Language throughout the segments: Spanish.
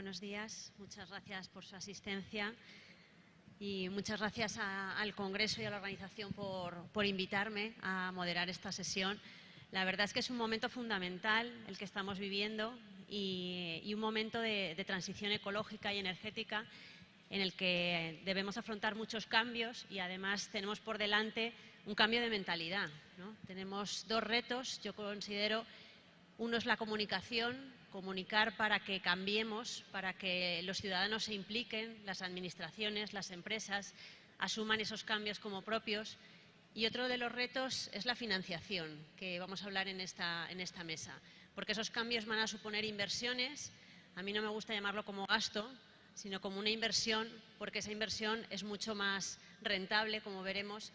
buenos días. Muchas gracias por su asistencia y muchas gracias al Congreso y a la organización por invitarme a moderar esta sesión. La verdad es que es un momento fundamental el que estamos viviendo y un momento de transición ecológica y energética en el que debemos afrontar muchos cambios y además tenemos por delante un cambio de mentalidad, ¿no? Tenemos dos retos, yo considero. Uno es la comunicación, comunicar para que cambiemos, para que los ciudadanos se impliquen, las administraciones, las empresas, asuman esos cambios como propios. Y otro de los retos es la financiación, que vamos a hablar en esta mesa, porque esos cambios van a suponer inversiones. A mí no me gusta llamarlo como gasto, sino como una inversión, porque esa inversión es mucho más rentable, como veremos,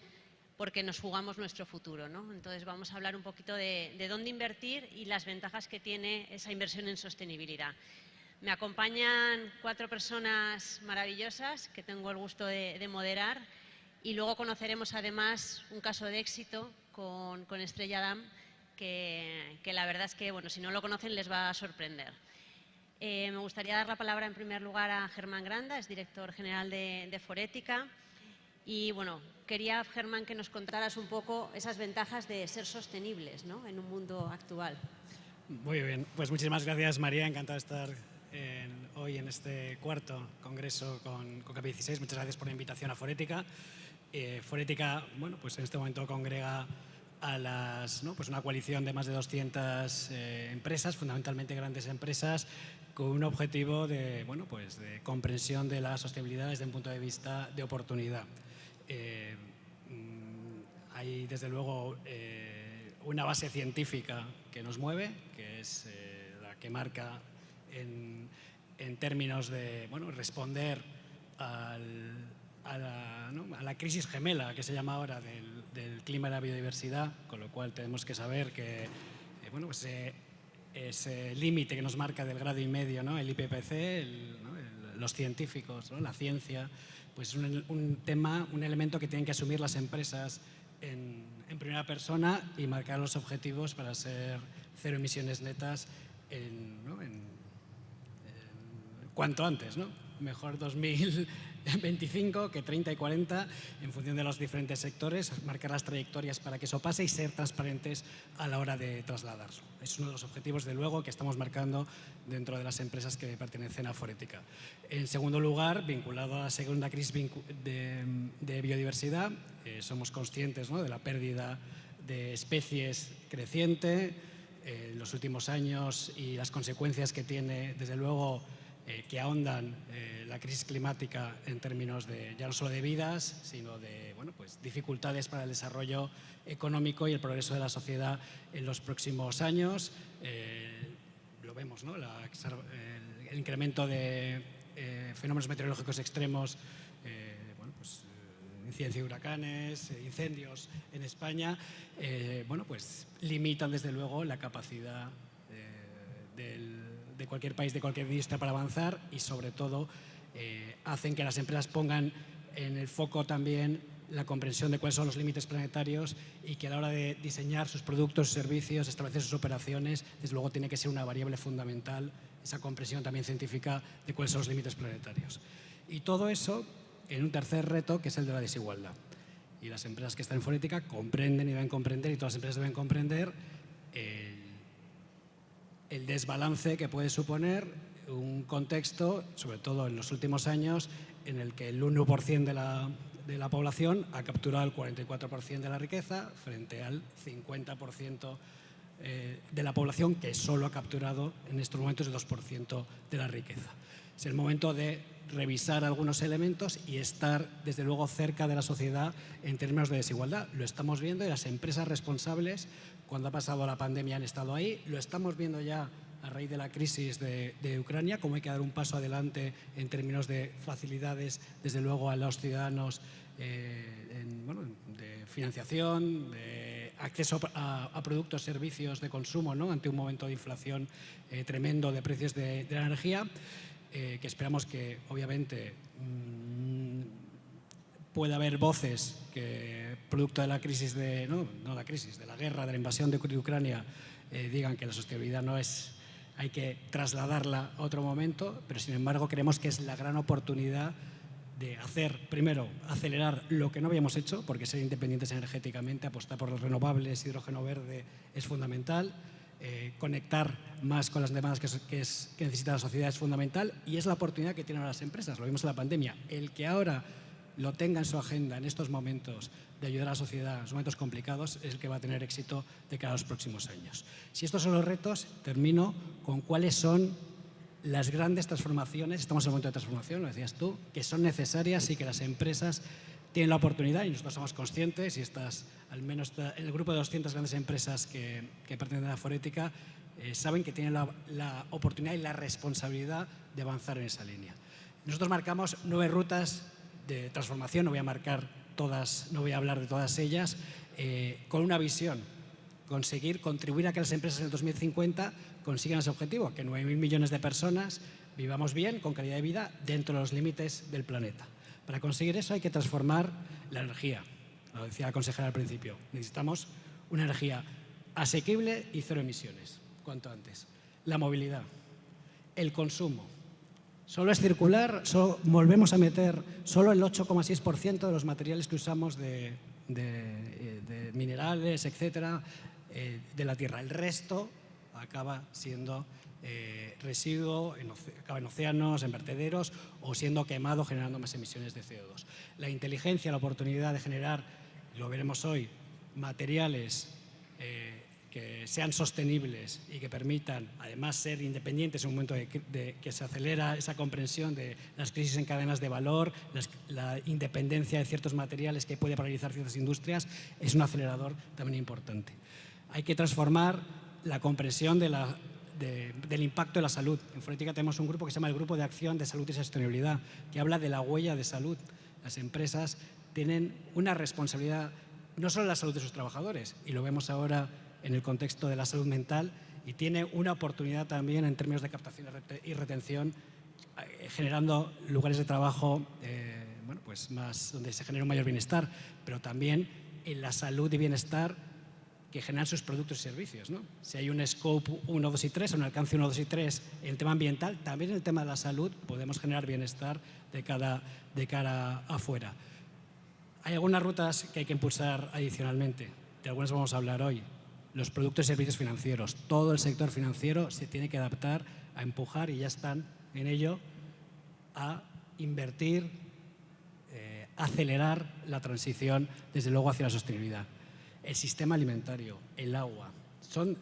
porque nos jugamos nuestro futuro, ¿no? Entonces vamos a hablar un poquito de dónde invertir y las ventajas que tiene esa inversión en sostenibilidad. Me acompañan 4 personas maravillosas que tengo el gusto de moderar y luego conoceremos además un caso de éxito con Estrella Damm que la verdad es que, bueno, si no lo conocen les va a sorprender. Me gustaría dar la palabra en primer lugar a Germán Granda, es director general de Forética. Y bueno, quería, Germán, que nos contaras un poco esas ventajas de ser sostenibles, ¿no?, en un mundo actual. Muy bien, pues muchísimas gracias, María. Encantado de estar hoy en este cuarto congreso con COP16. Muchas gracias por la invitación a Forética. Forética, bueno, pues en este momento congrega a pues una coalición de más de 200 empresas, fundamentalmente grandes empresas, con un objetivo de, bueno, pues de comprensión de la sostenibilidad desde un punto de vista de oportunidad. Hay, desde luego, una base científica que nos mueve, que es la que marca en términos de, bueno, responder a la crisis gemela que se llama ahora del clima y la biodiversidad, con lo cual tenemos que saber que bueno, pues, ese límite que nos marca del 1,5 grados, ¿no?, el IPCC, los científicos, ¿no?, la ciencia, pues es un tema, un elemento que tienen que asumir las empresas en primera persona y marcar los objetivos para ser cero emisiones netas cuanto antes, ¿no? Mejor 2025 que 30 y 40, en función de los diferentes sectores, marcar las trayectorias para que eso pase y ser transparentes a la hora de trasladarlo. Es uno de los objetivos, de luego, que estamos marcando dentro de las empresas que pertenecen a Forética. En segundo lugar, vinculado a la segunda crisis de biodiversidad, somos conscientes, ¿no?, de la pérdida de especies creciente en los últimos años y las consecuencias que tiene, desde luego, que ahondan la crisis climática en términos de, ya no solo de vidas, sino de, bueno, pues dificultades para el desarrollo económico y el progreso de la sociedad en los próximos años. Lo vemos, ¿no?, el incremento de fenómenos meteorológicos extremos, bueno, pues, incidencia de huracanes, incendios en España, bueno, pues limitan, desde luego, la capacidad de cualquier país, de cualquier industria para avanzar y, sobre todo, hacen que las empresas pongan en el foco también la comprensión de cuáles son los límites planetarios y que a la hora de diseñar sus productos, servicios, establecer sus operaciones, desde luego tiene que ser una variable fundamental esa comprensión también científica de cuáles son los límites planetarios. Y todo eso en un tercer reto, que es el de la desigualdad. Y las empresas que están en Forética comprenden y deben comprender, y todas las empresas deben comprender el desbalance que puede suponer un contexto, sobre todo en los últimos años, en el que el 1% de la población ha capturado el 44% de la riqueza frente al 50% de la población que solo ha capturado en estos momentos el 2% de la riqueza. Es el momento de revisar algunos elementos y estar, desde luego, cerca de la sociedad en términos de desigualdad. Lo estamos viendo y las empresas responsables, cuando ha pasado la pandemia, han estado ahí. Lo estamos viendo ya a raíz de la crisis de Ucrania, cómo hay que dar un paso adelante en términos de facilidades, desde luego, a los ciudadanos de financiación, de acceso a productos, servicios de consumo, ¿no?, ante un momento de inflación tremendo de precios de la energía. Que esperamos que, obviamente, pueda haber voces que, producto de la crisis, de la guerra, de la invasión de Ucrania, digan que la sostenibilidad no es hay que trasladarla a otro momento, pero sin embargo creemos que es la gran oportunidad de hacer, primero, acelerar lo que no habíamos hecho, porque ser independientes energéticamente, apostar por los renovables, hidrógeno verde es fundamental, conectar más con las demandas que necesita la sociedad es fundamental, y es la oportunidad que tienen las empresas, lo vimos en la pandemia. El que ahora lo tenga en su agenda en estos momentos de ayudar a la sociedad en los momentos complicados es el que va a tener éxito de cara a los próximos años. Si estos son los retos, termino con cuáles son las grandes transformaciones, estamos en un momento de transformación, lo decías tú, que son necesarias y que las empresas tienen la oportunidad, y nosotros somos conscientes, y estás al menos en el grupo de 200 grandes empresas que pertenecen a Forética, saben que tienen la oportunidad y la responsabilidad de avanzar en esa línea. Nosotros marcamos 9 rutas de transformación, no voy a marcar todas, no voy a hablar de todas ellas, con una visión: conseguir contribuir a que las empresas en el 2050 consigan ese objetivo, que 9.000 millones de personas vivamos bien, con calidad de vida, dentro de los límites del planeta. Para conseguir eso hay que transformar la energía, lo decía la consejera al principio, necesitamos una energía asequible y cero emisiones, cuanto antes. La movilidad, el consumo. Solo es circular, volvemos a meter solo el 8,6% de los materiales que usamos de minerales, etcétera, de la tierra. El resto acaba siendo residuo, acaba en océanos, en vertederos o siendo quemado, generando más emisiones de CO2. La inteligencia, la oportunidad de generar, lo veremos hoy, materiales que sean sostenibles y que permitan además ser independientes en un momento de que se acelera esa comprensión de las crisis en cadenas de valor, la independencia de ciertos materiales que puede paralizar ciertas industrias, es un acelerador también importante. Hay que transformar la comprensión del impacto de la salud. En Forética tenemos un grupo que se llama el Grupo de Acción de Salud y Sostenibilidad, que habla de la huella de salud. Las empresas tienen una responsabilidad no solo en la salud de sus trabajadores, y lo vemos ahora en el contexto de la salud mental, y tiene una oportunidad también en términos de captación y retención, generando lugares de trabajo pues más, donde se genera un mayor bienestar, pero también en la salud y bienestar que generan sus productos y servicios, ¿no? Si hay un scope 1, 2 y 3, un alcance 1, 2 y 3 en el tema ambiental, también en el tema de la salud podemos generar bienestar de cara afuera. Hay algunas rutas que hay que impulsar adicionalmente, de algunas vamos a hablar hoy. Los productos y servicios financieros. Todo el sector financiero se tiene que adaptar, a empujar, y ya están en ello, a invertir, acelerar la transición, desde luego, hacia la sostenibilidad. El sistema alimentario, el agua.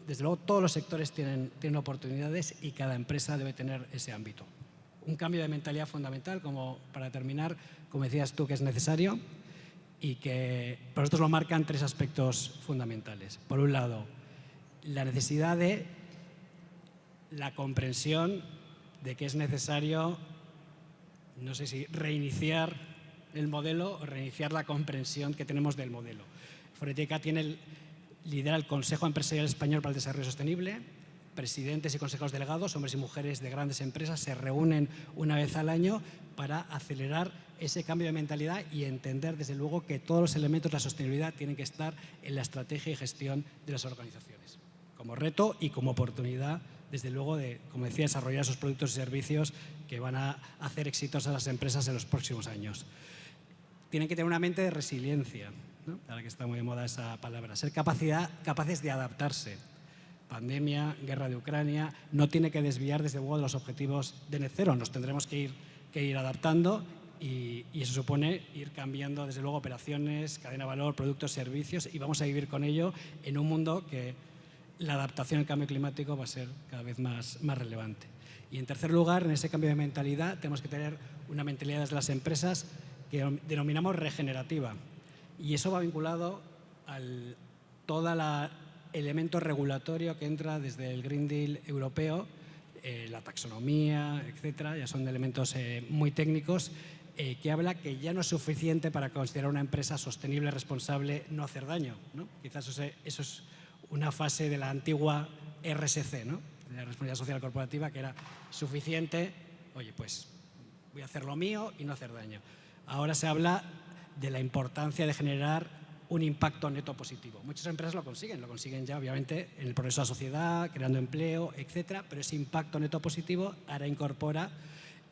Desde luego, todos los sectores tienen oportunidades y cada empresa debe tener ese ámbito. Un cambio de mentalidad fundamental, como para terminar, como decías tú, que es necesario, y que para nosotros lo marcan 3 aspectos fundamentales. Por un lado, la necesidad de la comprensión de que es necesario, no sé si reiniciar el modelo o reiniciar la comprensión que tenemos del modelo. Forética lidera el Consejo Empresarial Español para el Desarrollo Sostenible. Presidentes y consejos delegados, hombres y mujeres de grandes empresas, se reúnen una vez al año para acelerar ese cambio de mentalidad y entender, desde luego, que todos los elementos de la sostenibilidad tienen que estar en la estrategia y gestión de las organizaciones, como reto y como oportunidad, desde luego, de, como decía, desarrollar esos productos y servicios que van a hacer exitosas a las empresas en los próximos años. Tienen que tener una mente de resiliencia, ¿no? Ahora que está muy de moda esa palabra, ser capaces de adaptarse. Pandemia, guerra de Ucrania, no tiene que desviar, desde luego, de los objetivos de net cero. Nos tendremos que ir adaptando, y eso supone ir cambiando, desde luego, operaciones, cadena de valor, productos, servicios, y vamos a vivir con ello en un mundo que la adaptación al cambio climático va a ser cada vez más relevante. Y en tercer lugar, en ese cambio de mentalidad, tenemos que tener una mentalidad desde las empresas que denominamos regenerativa, y eso va vinculado a todo el elemento regulatorio que entra desde el Green Deal europeo, la taxonomía, etcétera. Ya son elementos muy técnicos, que habla que ya no es suficiente para considerar una empresa sostenible, responsable, no hacer daño, ¿no? Quizás eso es una fase de la antigua RSC, ¿no? De la responsabilidad social corporativa, que era suficiente, oye, pues voy a hacer lo mío y no hacer daño. Ahora se habla de la importancia de generar un impacto neto positivo. Muchas empresas lo consiguen ya obviamente en el progreso de la sociedad, creando empleo, etcétera, pero ese impacto neto positivo ahora incorpora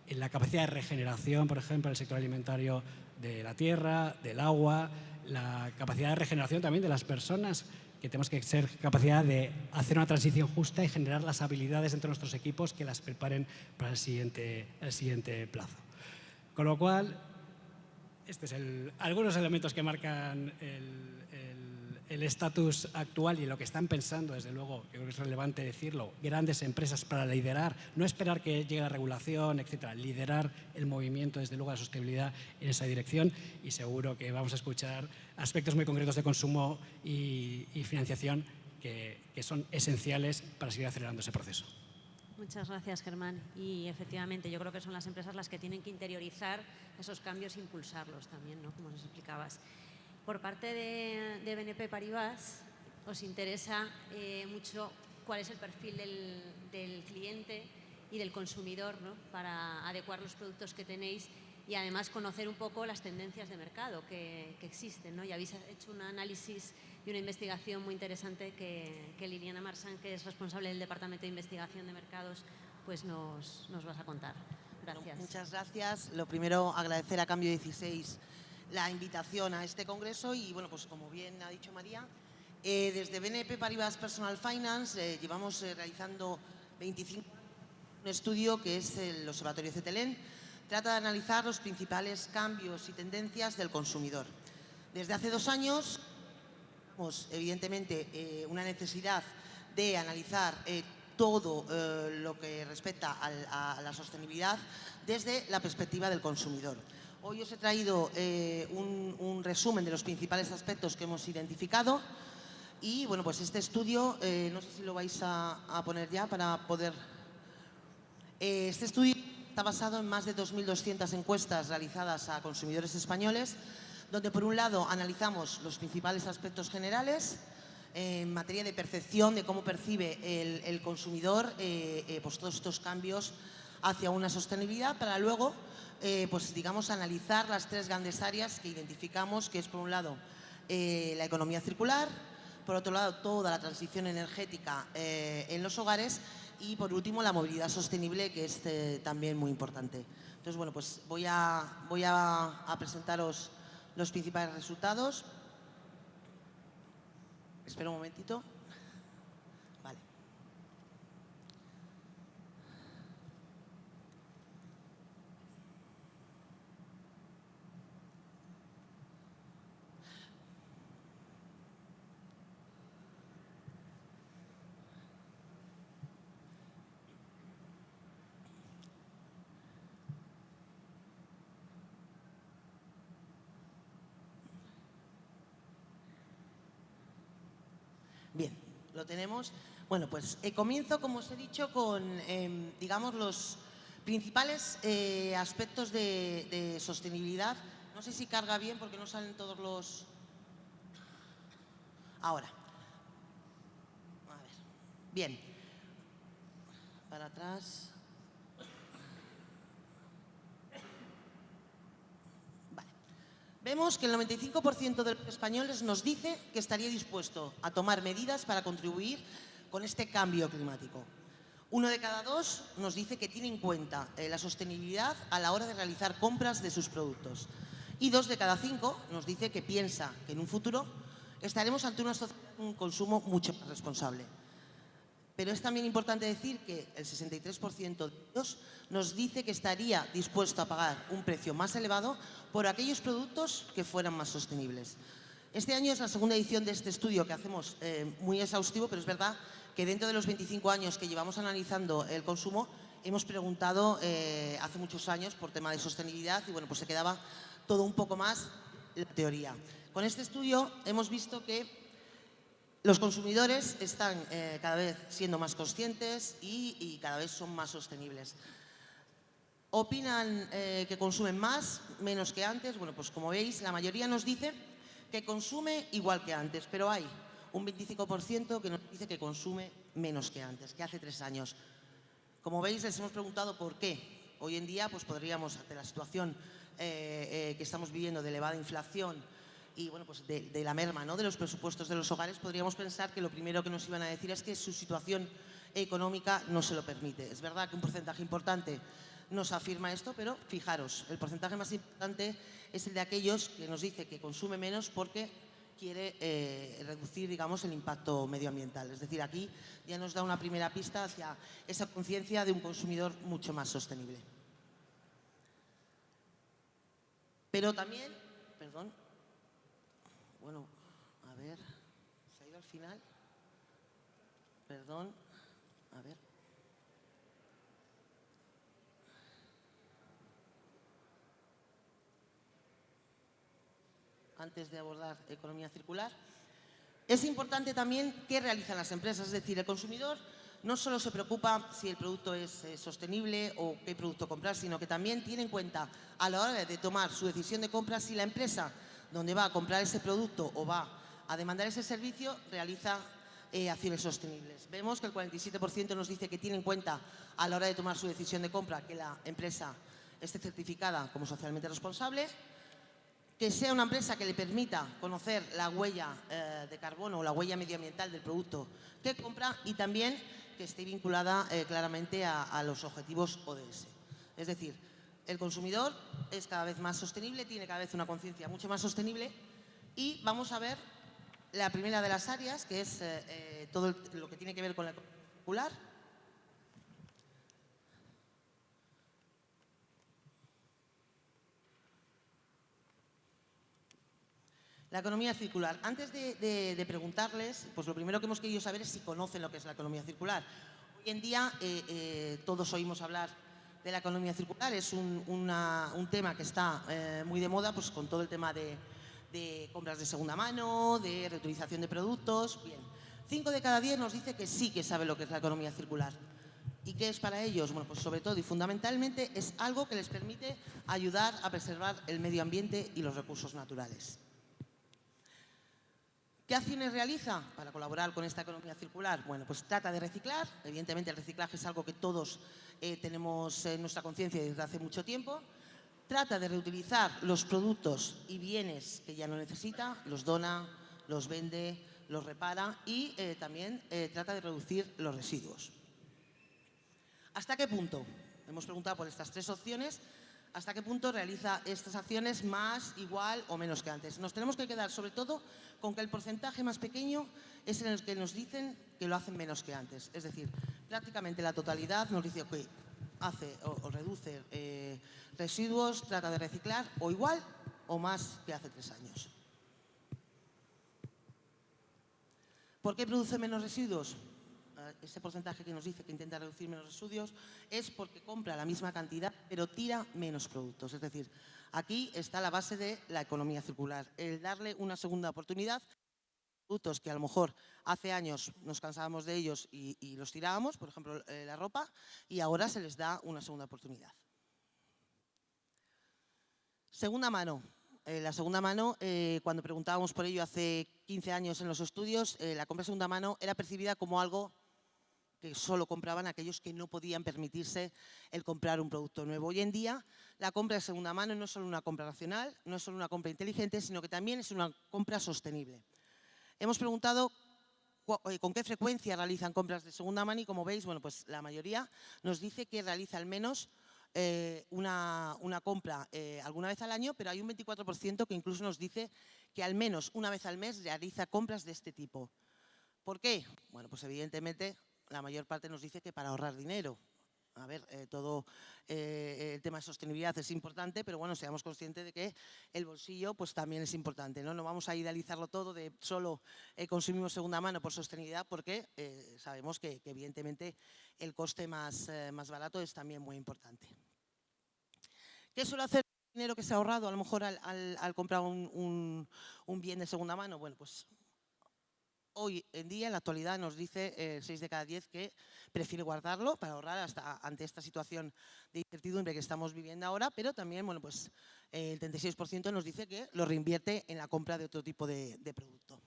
en la capacidad de regeneración, por ejemplo, en el sector alimentario de la tierra, del agua, la capacidad de regeneración también de las personas, que tenemos que ser capacidad de hacer una transición justa y generar las habilidades entre nuestros equipos que las preparen para el siguiente plazo. Con lo cual, estos son algunos elementos que marcan el estatus actual y lo que están pensando, desde luego, yo creo que es relevante decirlo, grandes empresas para liderar, no esperar que llegue la regulación, etcétera, liderar el movimiento, desde luego, de la sostenibilidad en esa dirección, y seguro que vamos a escuchar aspectos muy concretos de consumo y financiación que son esenciales para seguir acelerando ese proceso. Muchas gracias, Germán. Y efectivamente, yo creo que son las empresas las que tienen que interiorizar esos cambios e impulsarlos también, ¿no? Como nos explicabas. Por parte de BNP Paribas, os interesa mucho cuál es el perfil del cliente y del consumidor, ¿no? Para adecuar los productos que tenéis y además conocer un poco las tendencias de mercado que existen, ¿no? Y habéis hecho un análisis y una investigación muy interesante que Liliana Marsan, que es responsable del Departamento de Investigación de Mercados, pues nos vas a contar. Gracias. Bueno, muchas gracias. Lo primero, agradecer a Cambio 16 la invitación a este congreso y, bueno, pues como bien ha dicho María, desde BNP Paribas Personal Finance llevamos realizando 25 años un estudio que es el Observatorio CETELEN. Trata de analizar los principales cambios y tendencias del consumidor. Desde hace 2 años, evidentemente, una necesidad de analizar todo lo que respecta a la sostenibilidad desde la perspectiva del consumidor. Hoy os he traído un resumen de los principales aspectos que hemos identificado y, bueno, pues este estudio, no sé si lo vais a poner ya para poder… este estudio está basado en más de 2.200 encuestas realizadas a consumidores españoles, donde por un lado analizamos los principales aspectos generales en materia de percepción, de cómo percibe el consumidor pues todos estos cambios hacia una sostenibilidad, para luego pues digamos analizar las 3 grandes áreas que identificamos, que es por un lado la economía circular, por otro lado toda la transición energética en los hogares y por último la movilidad sostenible, que es también muy importante. Entonces, bueno, pues voy a presentaros los principales resultados. Espera un momentito. Vale. Bien, lo tenemos. Bueno, pues comienzo, como os he dicho, con, digamos, los principales aspectos de sostenibilidad. No sé si carga bien porque no salen todos los… Ahora. A ver. Bien. Para atrás. Vemos que el 95% de los españoles nos dice que estaría dispuesto a tomar medidas para contribuir con este cambio climático. 1 de cada 2 nos dice que tiene en cuenta la sostenibilidad a la hora de realizar compras de sus productos. Y 2 de cada 5 nos dice que piensa que en un futuro estaremos ante una sociedad con un consumo mucho más responsable. Pero es también importante decir que el 63% de ellos nos dice que estaría dispuesto a pagar un precio más elevado por aquellos productos que fueran más sostenibles. Este año es la segunda edición de este estudio que hacemos muy exhaustivo, pero es verdad que dentro de los 25 años que llevamos analizando el consumo, hemos preguntado hace muchos años por tema de sostenibilidad y, bueno, pues se quedaba todo un poco más la teoría. Con este estudio hemos visto que los consumidores están cada vez siendo más conscientes y cada vez son más sostenibles. ¿Opinan que consumen más, menos que antes? Bueno, pues como veis, la mayoría nos dice que consume igual que antes, pero hay un 25% que nos dice que consume menos que antes, que hace 3 años. Como veis, les hemos preguntado por qué. Hoy en día, pues podríamos, ante la situación que estamos viviendo de elevada inflación, y bueno, pues de la merma, ¿no?, de los presupuestos de los hogares, podríamos pensar que lo primero que nos iban a decir es que su situación económica no se lo permite. Es verdad que un porcentaje importante nos afirma esto, pero fijaros, el porcentaje más importante es el de aquellos que nos dice que consume menos porque quiere reducir, digamos, el impacto medioambiental. Es decir, aquí ya nos da una primera pista hacia esa conciencia de un consumidor mucho más sostenible. Pero también, perdón, bueno, a ver, ¿se ha ido al final? Perdón, a ver. Antes de abordar economía circular, es importante también qué realizan las empresas. Es decir, el consumidor no solo se preocupa si el producto es sostenible o qué producto comprar, sino que también tiene en cuenta a la hora de tomar su decisión de compra si la empresa donde va a comprar ese producto o va a demandar ese servicio realiza acciones sostenibles. Vemos que el 47% nos dice que tiene en cuenta a la hora de tomar su decisión de compra que la empresa esté certificada como socialmente responsable, que sea una empresa que le permita conocer la huella de carbono o la huella medioambiental del producto que compra y también que esté vinculada claramente a los objetivos ODS. Es decir, el consumidor es cada vez más sostenible, tiene cada vez una conciencia mucho más sostenible y vamos a ver la primera de las áreas, que es todo lo que tiene que ver con la economía circular. La economía circular. Antes de preguntarles, pues lo primero que hemos querido saber es si conocen lo que es la economía circular. Hoy en día todos oímos hablar de la economía circular, es un tema que está muy de moda, pues con todo el tema de compras de segunda mano, de reutilización de productos. Bien, 5 de cada 10 nos dice que sí que sabe lo que es la economía circular. ¿Y qué es para ellos? Bueno, pues sobre todo y fundamentalmente es algo que les permite ayudar a preservar el medio ambiente y los recursos naturales. ¿Qué acciones realiza para colaborar con esta economía circular? Bueno, pues trata de reciclar. Evidentemente el reciclaje es algo que todos tenemos en nuestra conciencia desde hace mucho tiempo. Trata de reutilizar los productos y bienes que ya no necesita, los dona, los vende, los repara y también trata de reducir los residuos. ¿Hasta qué punto? Hemos preguntado por estas 3 opciones. ¿Hasta qué punto realiza estas acciones más, igual o menos que antes? Nos tenemos que quedar sobre todo con que el porcentaje más pequeño es en el que nos dicen que lo hacen menos que antes. Es decir, prácticamente la totalidad nos dice que hace o reduce residuos, trata de reciclar o igual o más que hace 3 años. ¿Por qué produce menos residuos? Ese porcentaje que nos dice que intenta reducir menos residuos es porque compra la misma cantidad pero tira menos productos. Es decir, aquí está la base de la economía circular, el darle una segunda oportunidad a productos que a lo mejor hace años nos cansábamos de ellos y los tirábamos, por ejemplo la ropa, y ahora se les da una segunda oportunidad. Segunda mano. La segunda mano, cuando preguntábamos por ello hace 15 años en los estudios, la compra de segunda mano era percibida como algo que solo compraban aquellos que no podían permitirse el comprar un producto nuevo. Hoy en día, la compra de segunda mano no es solo una compra racional, no es solo una compra inteligente, sino que también es una compra sostenible. Hemos preguntado con qué frecuencia realizan compras de segunda mano y, como veis, bueno, pues la mayoría nos dice que realiza al menos una compra alguna vez al año, pero hay un 24% que incluso nos dice que al menos una vez al mes realiza compras de este tipo. ¿Por qué? Bueno, pues evidentemente la mayor parte nos dice que para ahorrar dinero. A ver, todo el tema de sostenibilidad es importante, pero bueno, seamos conscientes de que el bolsillo pues también es importante, ¿no? No vamos a idealizarlo todo de solo consumimos segunda mano por sostenibilidad, porque sabemos que evidentemente el coste más barato es también muy importante. ¿Qué suele hacer el dinero que se ha ahorrado a lo mejor al comprar un bien de segunda mano? Bueno, pues hoy en día, en la actualidad, nos dice 6 de cada 10 que prefiere guardarlo para ahorrar ante esta situación de incertidumbre que estamos viviendo ahora, pero también, bueno, pues el 36% nos dice que lo reinvierte en la compra de otro tipo de producto.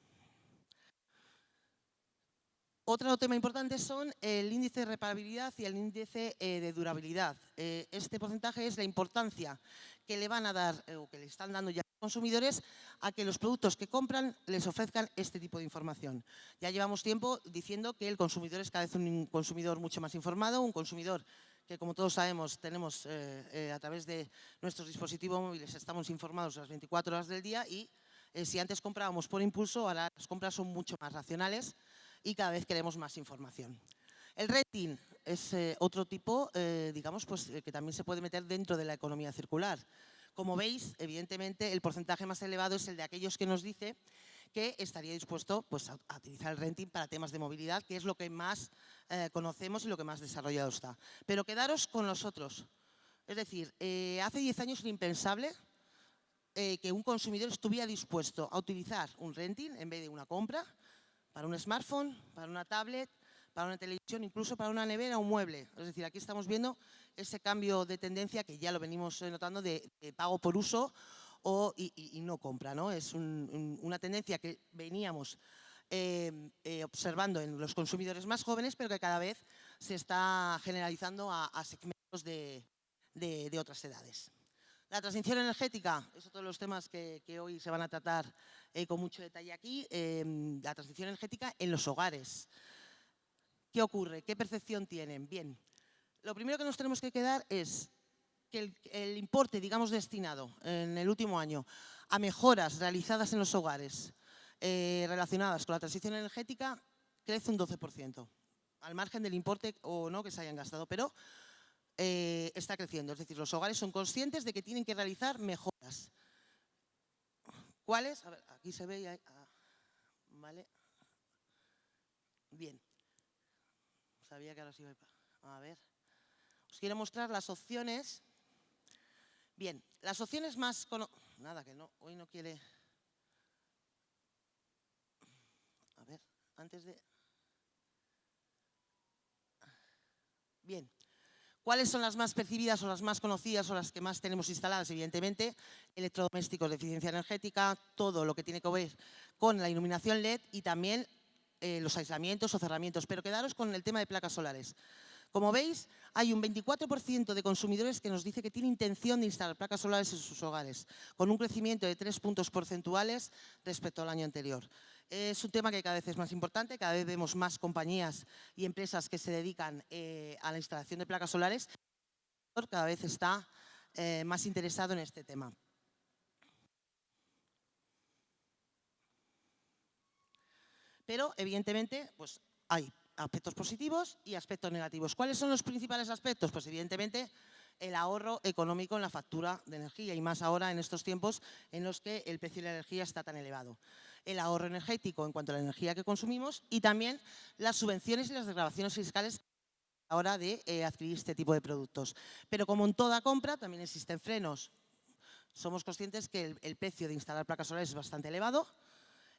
Otro tema importante son el índice de reparabilidad y el índice de durabilidad. Este porcentaje es la importancia que le van a dar o que le están dando ya los consumidores a que los productos que compran les ofrezcan este tipo de información. Ya llevamos tiempo diciendo que el consumidor es cada vez un consumidor mucho más informado, un consumidor que, como todos sabemos, tenemos a través de nuestros dispositivos móviles, estamos informados las 24 horas del día y si antes comprábamos por impulso, ahora las compras son mucho más racionales y cada vez queremos más información. El rating es otro tipo, digamos, pues, que también se puede meter dentro de la economía circular. Como veis, evidentemente, el porcentaje más elevado es el de aquellos que nos dice que estaría dispuesto pues, a utilizar el renting para temas de movilidad, que es lo que más conocemos y lo que más desarrollado está. Pero quedaros con los otros. Es decir, hace 10 años era impensable que un consumidor estuviera dispuesto a utilizar un renting en vez de una compra para un smartphone, para una tablet, para una televisión, incluso para una nevera o un mueble. Es decir, aquí estamos viendo ese cambio de tendencia que ya lo venimos notando de pago por uso y no compra, ¿no? Es una tendencia que veníamos observando en los consumidores más jóvenes, pero que cada vez se está generalizando a segmentos de otras edades. La transición energética es otro de los temas que hoy se van a tratar con mucho detalle aquí. La transición energética en los hogares. ¿Qué ocurre? ¿Qué percepción tienen? Bien, lo primero que nos tenemos que quedar es que el importe, digamos, destinado en el último año a mejoras realizadas en los hogares relacionadas con la transición energética crece un 12%, al margen del importe o no que se hayan gastado, pero está creciendo. Es decir, los hogares son conscientes de que tienen que realizar mejoras. ¿Cuáles? A ver, aquí se ve. Vale. Bien. Sabía que ahora sí iba a ver. Os quiero mostrar las opciones. Bien, las opciones más... Nada, que no, hoy no quiere... A ver, antes de... Bien. ¿Cuáles son las más percibidas o las más conocidas o las que más tenemos instaladas? Evidentemente, electrodomésticos de eficiencia energética, todo lo que tiene que ver con la iluminación LED y también los aislamientos o cerramientos. Pero quedaros con el tema de placas solares. Como veis, hay un 24% de consumidores que nos dice que tiene intención de instalar placas solares en sus hogares, con un crecimiento de 3 puntos porcentuales respecto al año anterior. Es un tema que cada vez es más importante, cada vez vemos más compañías y empresas que se dedican a la instalación de placas solares. Cada vez está más interesado en este tema. Pero, evidentemente, pues hay aspectos positivos y aspectos negativos. ¿Cuáles son los principales aspectos? Pues evidentemente el ahorro económico en la factura de energía y más ahora en estos tiempos en los que el precio de la energía está tan elevado. El ahorro energético en cuanto a la energía que consumimos y también las subvenciones y las desgravaciones fiscales a la hora de adquirir este tipo de productos. Pero como en toda compra también existen frenos. Somos conscientes que el precio de instalar placas solares es bastante elevado,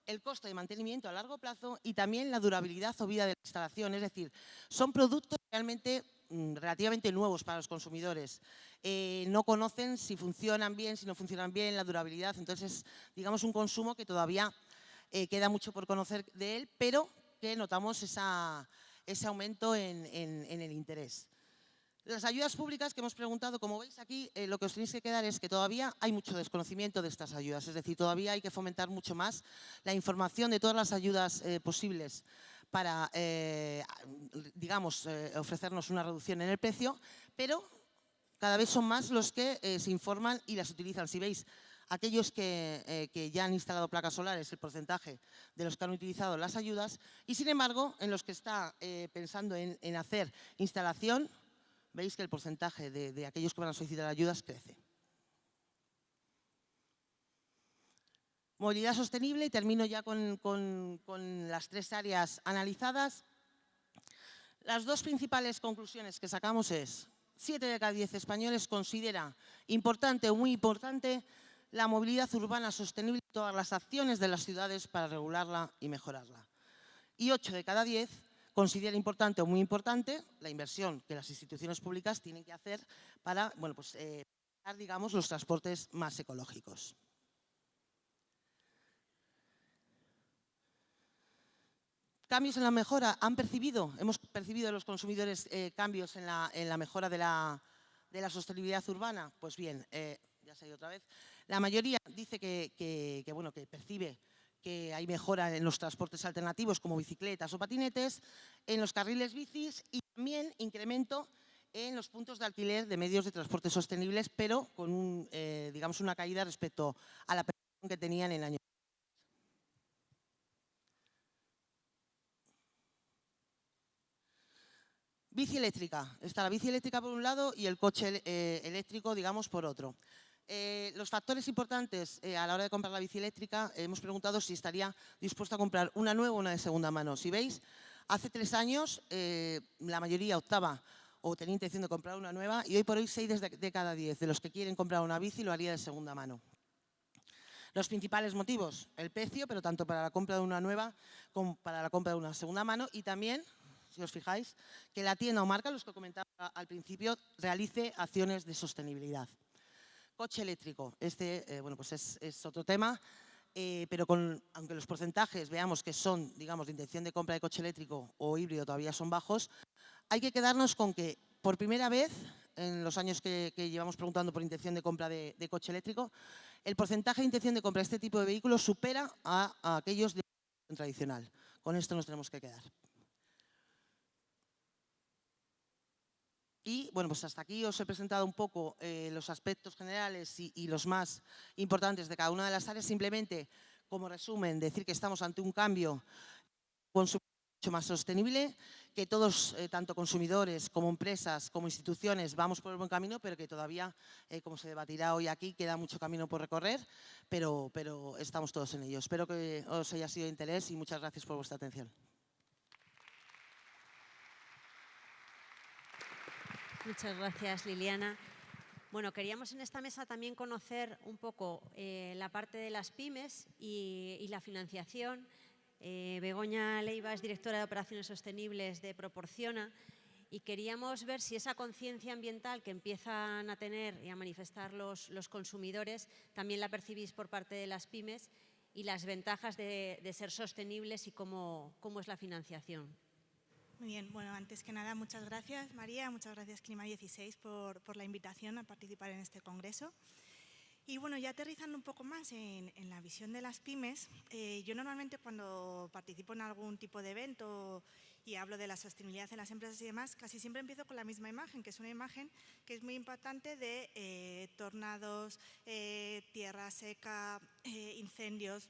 el costo de mantenimiento a largo plazo y también la durabilidad o vida de la instalación. Es decir, son productos realmente relativamente nuevos para los consumidores. No conocen si funcionan bien, si no funcionan bien, la durabilidad. Entonces, digamos, un consumo que todavía queda mucho por conocer de él, pero que notamos ese aumento en el interés. Las ayudas públicas que hemos preguntado, como veis aquí, lo que os tenéis que quedar es que todavía hay mucho desconocimiento de estas ayudas. Es decir, todavía hay que fomentar mucho más la información de todas las ayudas posibles para, digamos, ofrecernos una reducción en el precio, pero cada vez son más los que se informan y las utilizan. Si veis, aquellos que ya han instalado placas solares, el porcentaje de los que han utilizado las ayudas, y sin embargo, en los que está pensando en hacer instalación, veis que el porcentaje de aquellos que van a solicitar ayudas crece. Movilidad sostenible, y termino ya con las 3 áreas analizadas. Las 2 principales conclusiones que sacamos es 7 de cada 10 españoles considera importante o muy importante la movilidad urbana sostenible y todas las acciones de las ciudades para regularla y mejorarla. Y 8 de cada 10 considera importante o muy importante la inversión que las instituciones públicas tienen que hacer para, bueno, pues, digamos, los transportes más ecológicos. ¿Cambios en la mejora? ¿Hemos percibido los consumidores cambios en la mejora de la sostenibilidad urbana? Pues bien, ya se ha ido otra vez. La mayoría dice que percibe que hay mejora en los transportes alternativos como bicicletas o patinetes, en los carriles bicis y también incremento en los puntos de alquiler de medios de transporte sostenibles, pero con digamos una caída respecto a la percepción que tenían en el año. Bici eléctrica. Está la bici eléctrica por un lado y el coche eléctrico, digamos, por otro. Los factores importantes a la hora de comprar la bici eléctrica, hemos preguntado si estaría dispuesto a comprar una nueva o una de segunda mano. Si veis, hace 3 años la mayoría optaba o tenía intención de comprar una nueva y hoy por hoy 6 de cada 10 de los que quieren comprar una bici lo haría de segunda mano. Los principales motivos, el precio, pero tanto para la compra de una nueva como para la compra de una segunda mano y también, si os fijáis, que la tienda o marca, los que comentaba al principio, realice acciones de sostenibilidad. Coche eléctrico, pues es otro tema, pero aunque los porcentajes veamos que son, digamos, de intención de compra de coche eléctrico o híbrido todavía son bajos, hay que quedarnos con que por primera vez, en los años que llevamos preguntando por intención de compra de coche eléctrico, el porcentaje de intención de compra de este tipo de vehículos supera a aquellos de tradicional. Con esto nos tenemos que quedar. Y bueno, pues hasta aquí os he presentado un poco los aspectos generales y los más importantes de cada una de las áreas. Simplemente, como resumen, decir que estamos ante un cambio mucho más sostenible, que todos, tanto consumidores como empresas, como instituciones, vamos por el buen camino, pero que todavía, como se debatirá hoy aquí, queda mucho camino por recorrer, pero estamos todos en ello. Espero que os haya sido de interés y muchas gracias por vuestra atención. Muchas gracias, Liliana. Bueno, queríamos en esta mesa también conocer un poco la parte de las pymes y la financiación. Begoña Leiva es directora de Operaciones Sostenibles de Proporciona y queríamos ver si esa conciencia ambiental que empiezan a tener y a manifestar los consumidores también la percibís por parte de las pymes y las ventajas de ser sostenibles y cómo es la financiación. Muy bien, bueno, antes que nada, muchas gracias, María, muchas gracias Clima 16 por la invitación a participar en este congreso. Y bueno, ya aterrizando un poco más en la visión de las pymes, yo normalmente cuando participo en algún tipo de evento y hablo de la sostenibilidad en las empresas y demás, casi siempre empiezo con la misma imagen, que es una imagen que es muy impactante de tornados, tierra seca, incendios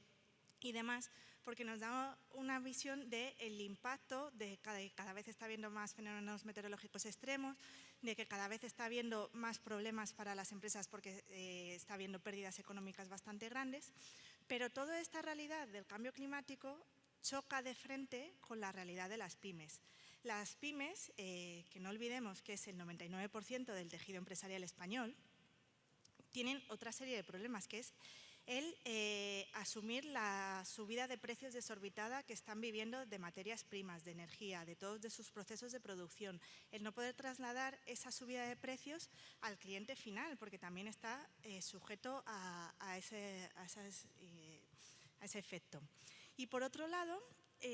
y demás, porque nos da una visión del impacto de que cada vez está habiendo más fenómenos meteorológicos extremos, de que cada vez está habiendo más problemas para las empresas porque está habiendo pérdidas económicas bastante grandes, pero toda esta realidad del cambio climático choca de frente con la realidad de las pymes. Las pymes, que no olvidemos que es el 99% del tejido empresarial español, tienen otra serie de problemas, que es el asumir la subida de precios desorbitada que están viviendo de materias primas, de energía, de todos de sus procesos de producción. El no poder trasladar esa subida de precios al cliente final, porque también está sujeto a ese efecto. Y por otro lado,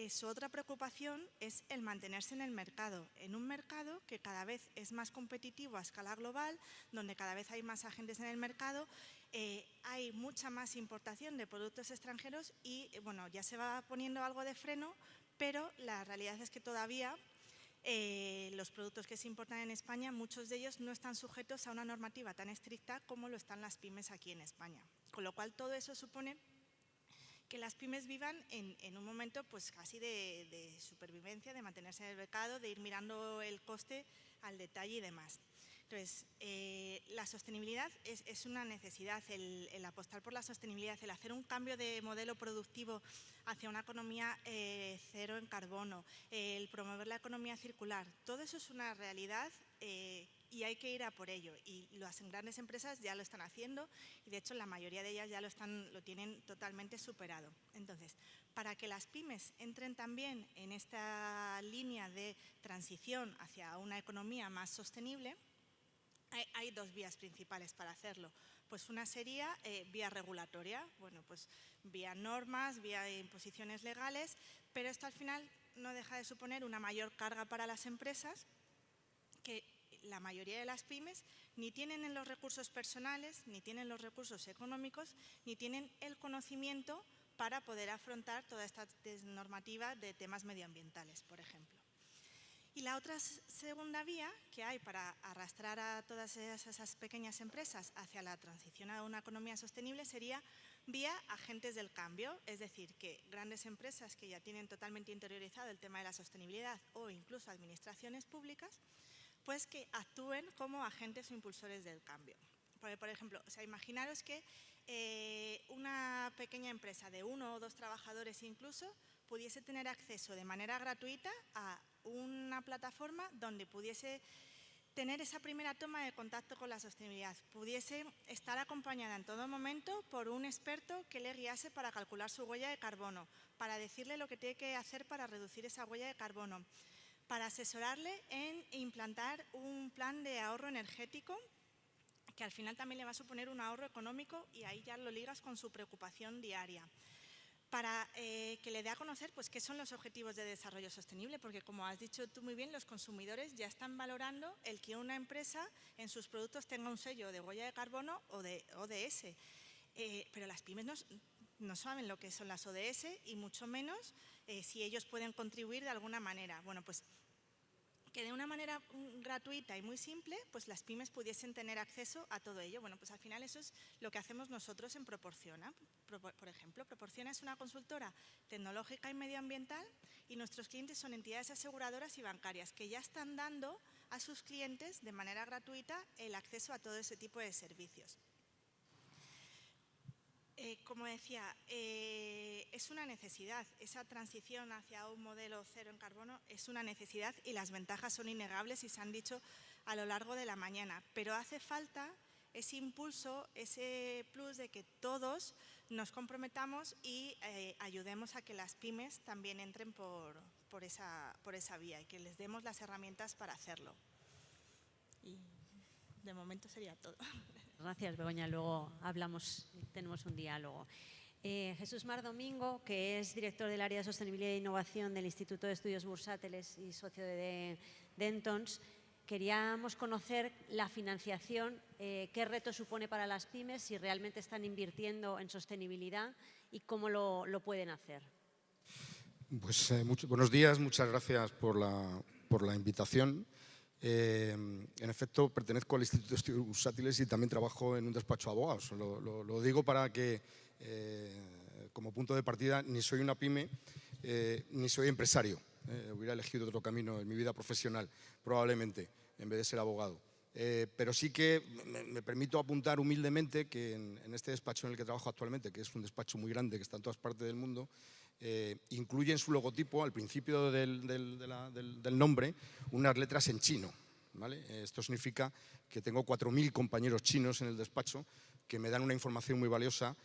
su otra preocupación es el mantenerse en el mercado, en un mercado que cada vez es más competitivo a escala global, donde cada vez hay más agentes en el mercado, hay mucha más importación de productos extranjeros y bueno, ya se va poniendo algo de freno, pero la realidad es que todavía los productos que se importan en España, muchos de ellos no están sujetos a una normativa tan estricta como lo están las pymes aquí en España. Con lo cual todo eso supone que las pymes vivan en un momento pues casi de supervivencia, de mantenerse en el mercado, de ir mirando el coste al detalle y demás. Entonces, la sostenibilidad es una necesidad, el apostar por la sostenibilidad, el hacer un cambio de modelo productivo hacia una economía cero en carbono, el promover la economía circular, todo eso es una realidad y hay que ir a por ello. Y las grandes empresas ya lo están haciendo y de hecho la mayoría de ellas ya lo tienen totalmente superado. Entonces, para que las pymes entren también en esta línea de transición hacia una economía más sostenible, hay dos vías principales para hacerlo. Pues una sería vía regulatoria, bueno, pues vía normas, vía imposiciones legales, pero esto al final no deja de suponer una mayor carga para las empresas que la mayoría de las pymes ni tienen los recursos personales, ni tienen los recursos económicos, ni tienen el conocimiento para poder afrontar toda esta normativa de temas medioambientales, por ejemplo. Y la otra segunda vía que hay para arrastrar a todas esas pequeñas empresas hacia la transición a una economía sostenible sería vía agentes del cambio, es decir, que grandes empresas que ya tienen totalmente interiorizado el tema de la sostenibilidad o incluso administraciones públicas, pues que actúen como agentes o impulsores del cambio. Por ejemplo, imaginaros que una pequeña empresa de 1 o 2 trabajadores incluso pudiese tener acceso de manera gratuita a una plataforma donde pudiese tener esa primera toma de contacto con la sostenibilidad, pudiese estar acompañada en todo momento por un experto que le guiase para calcular su huella de carbono, para decirle lo que tiene que hacer para reducir esa huella de carbono, para asesorarle en implantar un plan de ahorro energético que al final también le va a suponer un ahorro económico y ahí ya lo ligas con su preocupación diaria. Para que le dé a conocer pues, qué son los objetivos de desarrollo sostenible, porque como has dicho tú muy bien, los consumidores ya están valorando el que una empresa en sus productos tenga un sello de huella de carbono o de ODS. Pero las pymes no saben lo que son las ODS y mucho menos si ellos pueden contribuir de alguna manera. Bueno, pues que de una manera gratuita y muy simple, pues las pymes pudiesen tener acceso a todo ello. Bueno, pues al final eso es lo que hacemos nosotros en Proporciona. Por ejemplo, Proporciona es una consultora tecnológica y medioambiental y nuestros clientes son entidades aseguradoras y bancarias que ya están dando a sus clientes de manera gratuita el acceso a todo ese tipo de servicios. Como decía, es una necesidad, esa transición hacia un modelo cero en carbono es una necesidad y las ventajas son innegables y se han dicho a lo largo de la mañana, pero hace falta ese impulso, ese plus de que todos nos comprometamos y ayudemos a que las pymes también entren por esa vía y que les demos las herramientas para hacerlo. Y de momento sería todo. Gracias, Begoña. Luego hablamos, tenemos un diálogo. Jesús Mar Domingo, que es director del área de sostenibilidad e innovación del Instituto de Estudios Bursátiles y socio de Dentons. Queríamos conocer la financiación, qué reto supone para las pymes, si realmente están invirtiendo en sostenibilidad y cómo lo pueden hacer. Pues buenos días, muchas gracias por la invitación. En efecto, pertenezco al Instituto de Estudios Bursátiles y también trabajo en un despacho de abogados. Lo digo para que, como punto de partida, ni soy una pyme ni soy empresario. Hubiera elegido otro camino en mi vida profesional, probablemente, en vez de ser abogado. Pero sí que me permito apuntar humildemente que en este despacho en el que trabajo actualmente, que es un despacho muy grande que está en todas partes del mundo, incluye en su logotipo, al principio del nombre, unas letras en chino, ¿vale? Esto significa que tengo 4.000 compañeros chinos en el despacho que me dan una información muy valiosa,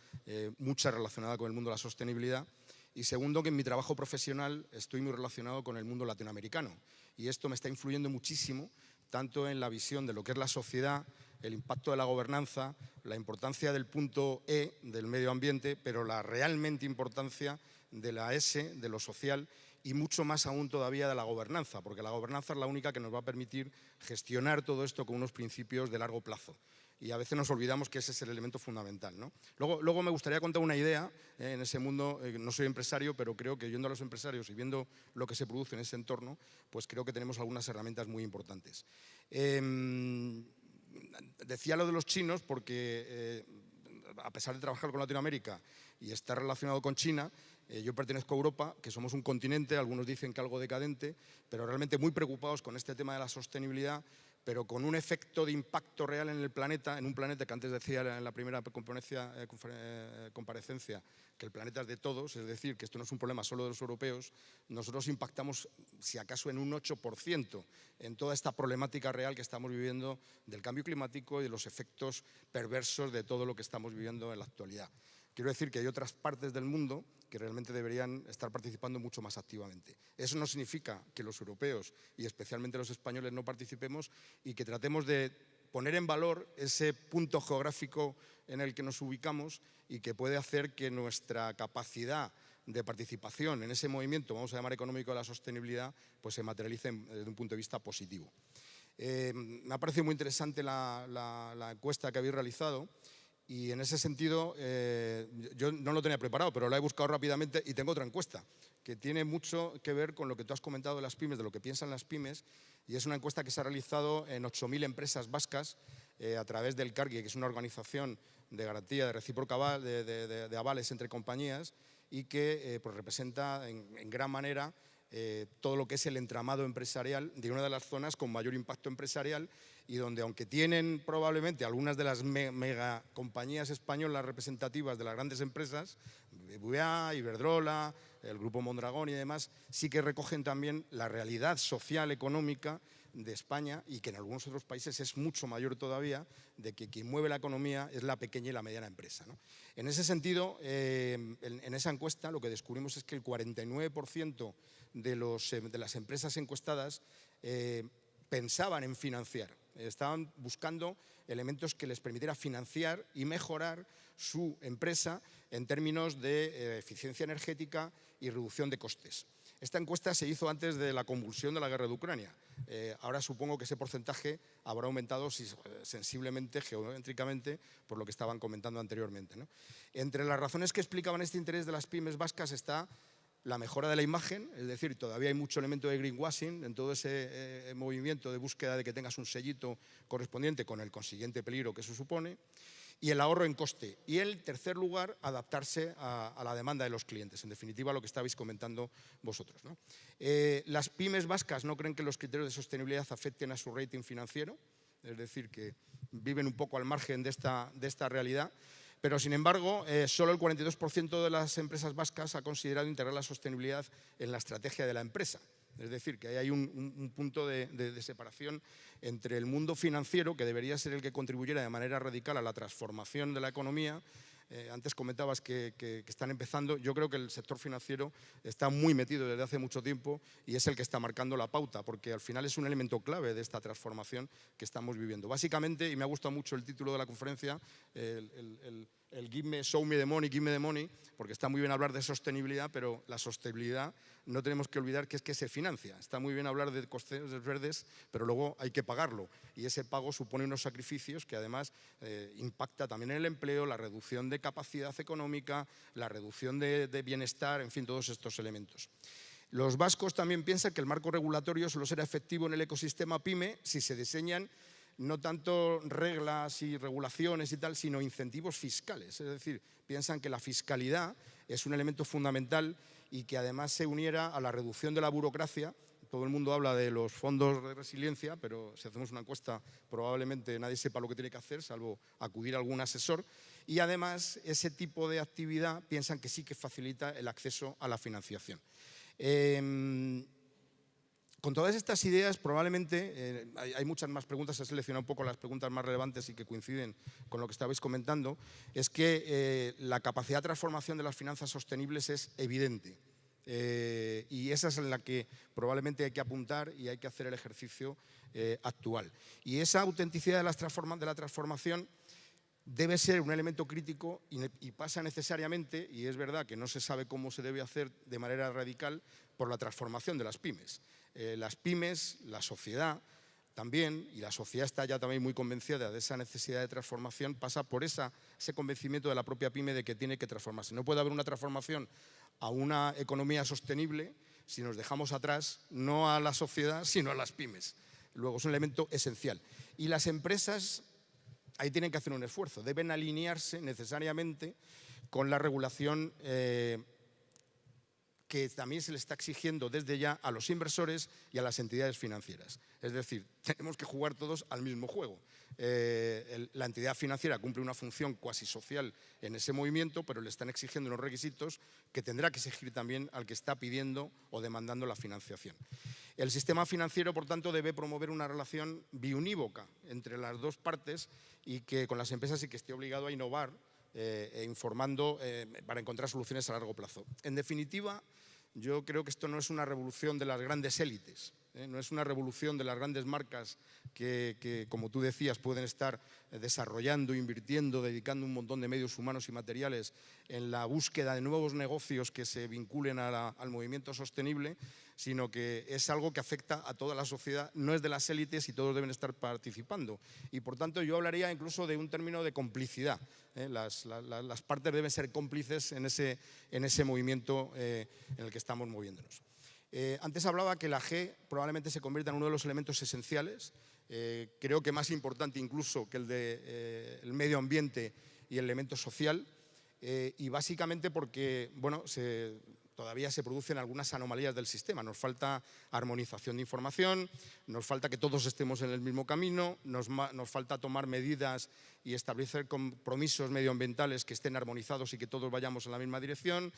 mucha relacionada con el mundo de la sostenibilidad. Y segundo, que en mi trabajo profesional estoy muy relacionado con el mundo latinoamericano. Y esto me está influyendo muchísimo, tanto en la visión de lo que es la sociedad, el impacto de la gobernanza, la importancia del punto E del medio ambiente, pero la realmente importancia de la S, de lo social, y mucho más aún todavía de la gobernanza, porque la gobernanza es la única que nos va a permitir gestionar todo esto con unos principios de largo plazo. Y a veces nos olvidamos que ese es el elemento fundamental, ¿no? Luego me gustaría contar una idea en ese mundo. No soy empresario, pero creo que yendo a los empresarios y viendo lo que se produce en ese entorno, pues creo que tenemos algunas herramientas muy importantes. Decía lo de los chinos porque, a pesar de trabajar con Latinoamérica y estar relacionado con China, yo pertenezco a Europa, que somos un continente, algunos dicen que algo decadente, pero realmente muy preocupados con este tema de la sostenibilidad, pero con un efecto de impacto real en el planeta, en un planeta que antes decía en la primera comparecencia que el planeta es de todos, es decir, que esto no es un problema solo de los europeos. Nosotros impactamos, si acaso, en un 8% en toda esta problemática real que estamos viviendo del cambio climático y de los efectos perversos de todo lo que estamos viviendo en la actualidad. Quiero decir que hay otras partes del mundo que realmente deberían estar participando mucho más activamente. Eso no significa que los europeos y especialmente los españoles no participemos y que tratemos de poner en valor ese punto geográfico en el que nos ubicamos y que puede hacer que nuestra capacidad de participación en ese movimiento, vamos a llamar económico de la sostenibilidad, pues se materialice desde un punto de vista positivo. Me ha parecido muy interesante la encuesta que habéis realizado y en ese sentido yo no lo tenía preparado, pero la he buscado rápidamente y tengo otra encuesta que tiene mucho que ver con lo que tú has comentado de las pymes, de lo que piensan las pymes, y es una encuesta que se ha realizado en 8.000 empresas vascas a través del CARGUI, que es una organización de garantía, de recíproca de avales entre compañías y que pues representa en gran manera todo lo que es el entramado empresarial de una de las zonas con mayor impacto empresarial y donde, aunque tienen probablemente algunas de las mega compañías españolas representativas de las grandes empresas, BBVA, Iberdrola, el Grupo Mondragón y demás, sí que recogen también la realidad social, económica de España y que en algunos otros países es mucho mayor todavía, de que quien mueve la economía es la pequeña y la mediana empresa, ¿no? En ese sentido, en esa encuesta lo que descubrimos es que el 49% de las empresas encuestadas pensaban en financiar, estaban buscando elementos que les permitiera financiar y mejorar su empresa en términos de eficiencia energética y reducción de costes. Esta encuesta se hizo antes de la convulsión de la guerra de Ucrania. Ahora supongo que ese porcentaje habrá aumentado sensiblemente, geométricamente, por lo que estaban comentando anteriormente, ¿no? Entre las razones que explicaban este interés de las pymes vascas está la mejora de la imagen, es decir, todavía hay mucho elemento de greenwashing en todo ese movimiento de búsqueda de que tengas un sellito correspondiente con el consiguiente peligro que eso supone, y el ahorro en coste. Y en tercer lugar, adaptarse a la demanda de los clientes, en definitiva lo que estabais comentando vosotros, ¿no? Las pymes vascas no creen que los criterios de sostenibilidad afecten a su rating financiero, es decir, que viven un poco al margen de esta realidad. Pero, sin embargo, solo el 42% de las empresas vascas ha considerado integrar la sostenibilidad en la estrategia de la empresa. Es decir, que ahí hay un punto de separación entre el mundo financiero, que debería ser el que contribuyera de manera radical a la transformación de la economía. Antes comentabas que están empezando. Yo creo que el sector financiero está muy metido desde hace mucho tiempo y es el que está marcando la pauta, porque al final es un elemento clave de esta transformación que estamos viviendo. Básicamente, y me ha gustado mucho el título de la conferencia, el Show me the money, give me the money, porque está muy bien hablar de sostenibilidad, pero la sostenibilidad no tenemos que olvidar que es que se financia. Está muy bien hablar de costes verdes, pero luego hay que pagarlo. Y ese pago supone unos sacrificios que además impacta también en el empleo, la reducción de capacidad económica, la reducción de bienestar, en fin, todos estos elementos. Los vascos también piensan que el marco regulatorio solo será efectivo en el ecosistema PYME si se diseñan no tanto reglas y regulaciones y tal, sino incentivos fiscales. Es decir, piensan que la fiscalidad es un elemento fundamental y que además se uniera a la reducción de la burocracia. Todo el mundo habla de los fondos de resiliencia, pero si hacemos una encuesta probablemente nadie sepa lo que tiene que hacer, salvo acudir a algún asesor. Y además ese tipo de actividad piensan que sí que facilita el acceso a la financiación. Con todas estas ideas, probablemente, hay muchas más preguntas, he seleccionado un poco las preguntas más relevantes y que coinciden con lo que estabais comentando, es que la capacidad de transformación de las finanzas sostenibles es evidente. Y esa es en la que probablemente hay que apuntar y hay que hacer el ejercicio actual. Y esa autenticidad de la transformación debe ser un elemento crítico y pasa necesariamente, y es verdad que no se sabe cómo se debe hacer de manera radical, por la transformación de las pymes. Las pymes, la sociedad también, y la sociedad está ya también muy convencida de esa necesidad de transformación, pasa por ese convencimiento de la propia pyme de que tiene que transformarse. No puede haber una transformación a una economía sostenible si nos dejamos atrás no a la sociedad, sino a las pymes. Luego es un elemento esencial. Y las empresas ahí tienen que hacer un esfuerzo, deben alinearse necesariamente con la regulación que también se le está exigiendo desde ya a los inversores y a las entidades financieras. Es decir, tenemos que jugar todos al mismo juego. La entidad financiera cumple una función cuasi social en ese movimiento, pero le están exigiendo unos requisitos que tendrá que exigir también al que está pidiendo o demandando la financiación. El sistema financiero, por tanto, debe promover una relación biunívoca entre las dos partes y que con las empresas sí que esté obligado a innovar informando para encontrar soluciones a largo plazo. En definitiva, yo creo que esto no es una revolución de las grandes élites. No es una revolución de las grandes marcas que, como tú decías, pueden estar desarrollando, invirtiendo, dedicando un montón de medios humanos y materiales en la búsqueda de nuevos negocios que se vinculen al movimiento sostenible, sino que es algo que afecta a toda la sociedad, no es de las élites y todos deben estar participando. Y por tanto yo hablaría incluso de un término de complicidad. Las partes deben ser cómplices en ese movimiento en el que estamos moviéndonos. Antes hablaba que la G probablemente se convierta en uno de los elementos esenciales, creo que más importante incluso que el del medio ambiente y el elemento social, y básicamente porque bueno, todavía se producen algunas anomalías del sistema. Nos falta armonización de información, nos falta que todos estemos en el mismo camino, nos falta tomar medidas y establecer compromisos medioambientales que estén armonizados y que todos vayamos en la misma dirección,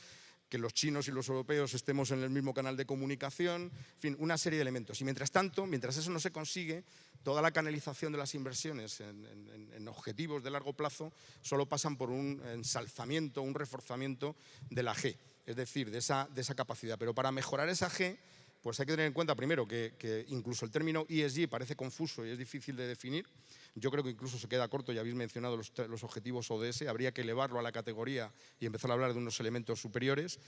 que los chinos y los europeos estemos en el mismo canal de comunicación, en fin, una serie de elementos. Y mientras tanto, mientras eso no se consigue, toda la canalización de las inversiones en objetivos de largo plazo solo pasan por un ensalzamiento, un reforzamiento de la G, es decir, de esa capacidad. Pero para mejorar esa G, pues hay que tener en cuenta primero que incluso el término ESG parece confuso y es difícil de definir. Yo creo que incluso se queda corto, ya habéis mencionado los objetivos ODS, habría que elevarlo a la categoría y empezar a hablar de unos elementos superiores.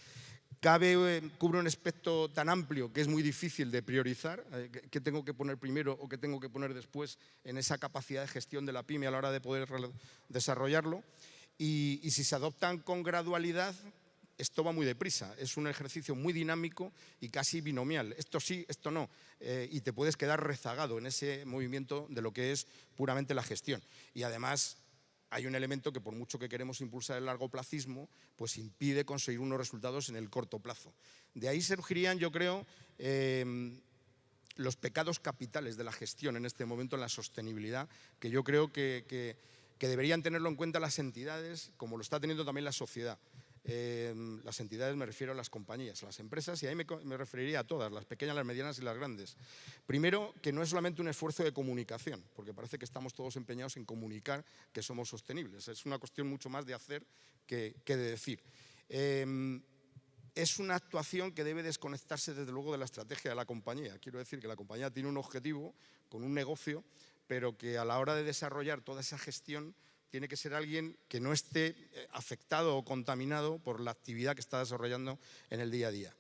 Cubre un aspecto tan amplio que es muy difícil de priorizar, qué tengo que poner primero o qué tengo que poner después en esa capacidad de gestión de la pyme a la hora de poder desarrollarlo. Y si se adoptan con gradualidad, esto va muy deprisa, es un ejercicio muy dinámico y casi binomial. Esto sí, esto no. Y te puedes quedar rezagado en ese movimiento de lo que es puramente la gestión. Y además hay un elemento que por mucho que queremos impulsar el largoplacismo, pues impide conseguir unos resultados en el corto plazo. De ahí surgirían, yo creo, los pecados capitales de la gestión en este momento en la sostenibilidad, que yo creo que deberían tenerlo en cuenta las entidades, como lo está teniendo también la sociedad. Las entidades me refiero a las compañías, a las empresas, y ahí me referiría a todas, las pequeñas, las medianas y las grandes. Primero, que no es solamente un esfuerzo de comunicación, porque parece que estamos todos empeñados en comunicar que somos sostenibles. Es una cuestión mucho más de hacer que de decir. Es una actuación que debe desconectarse desde luego de la estrategia de la compañía. Quiero decir que la compañía tiene un objetivo con un negocio, pero que a la hora de desarrollar toda esa gestión tiene que ser alguien que no esté afectado o contaminado por la actividad que está desarrollando en el día a día.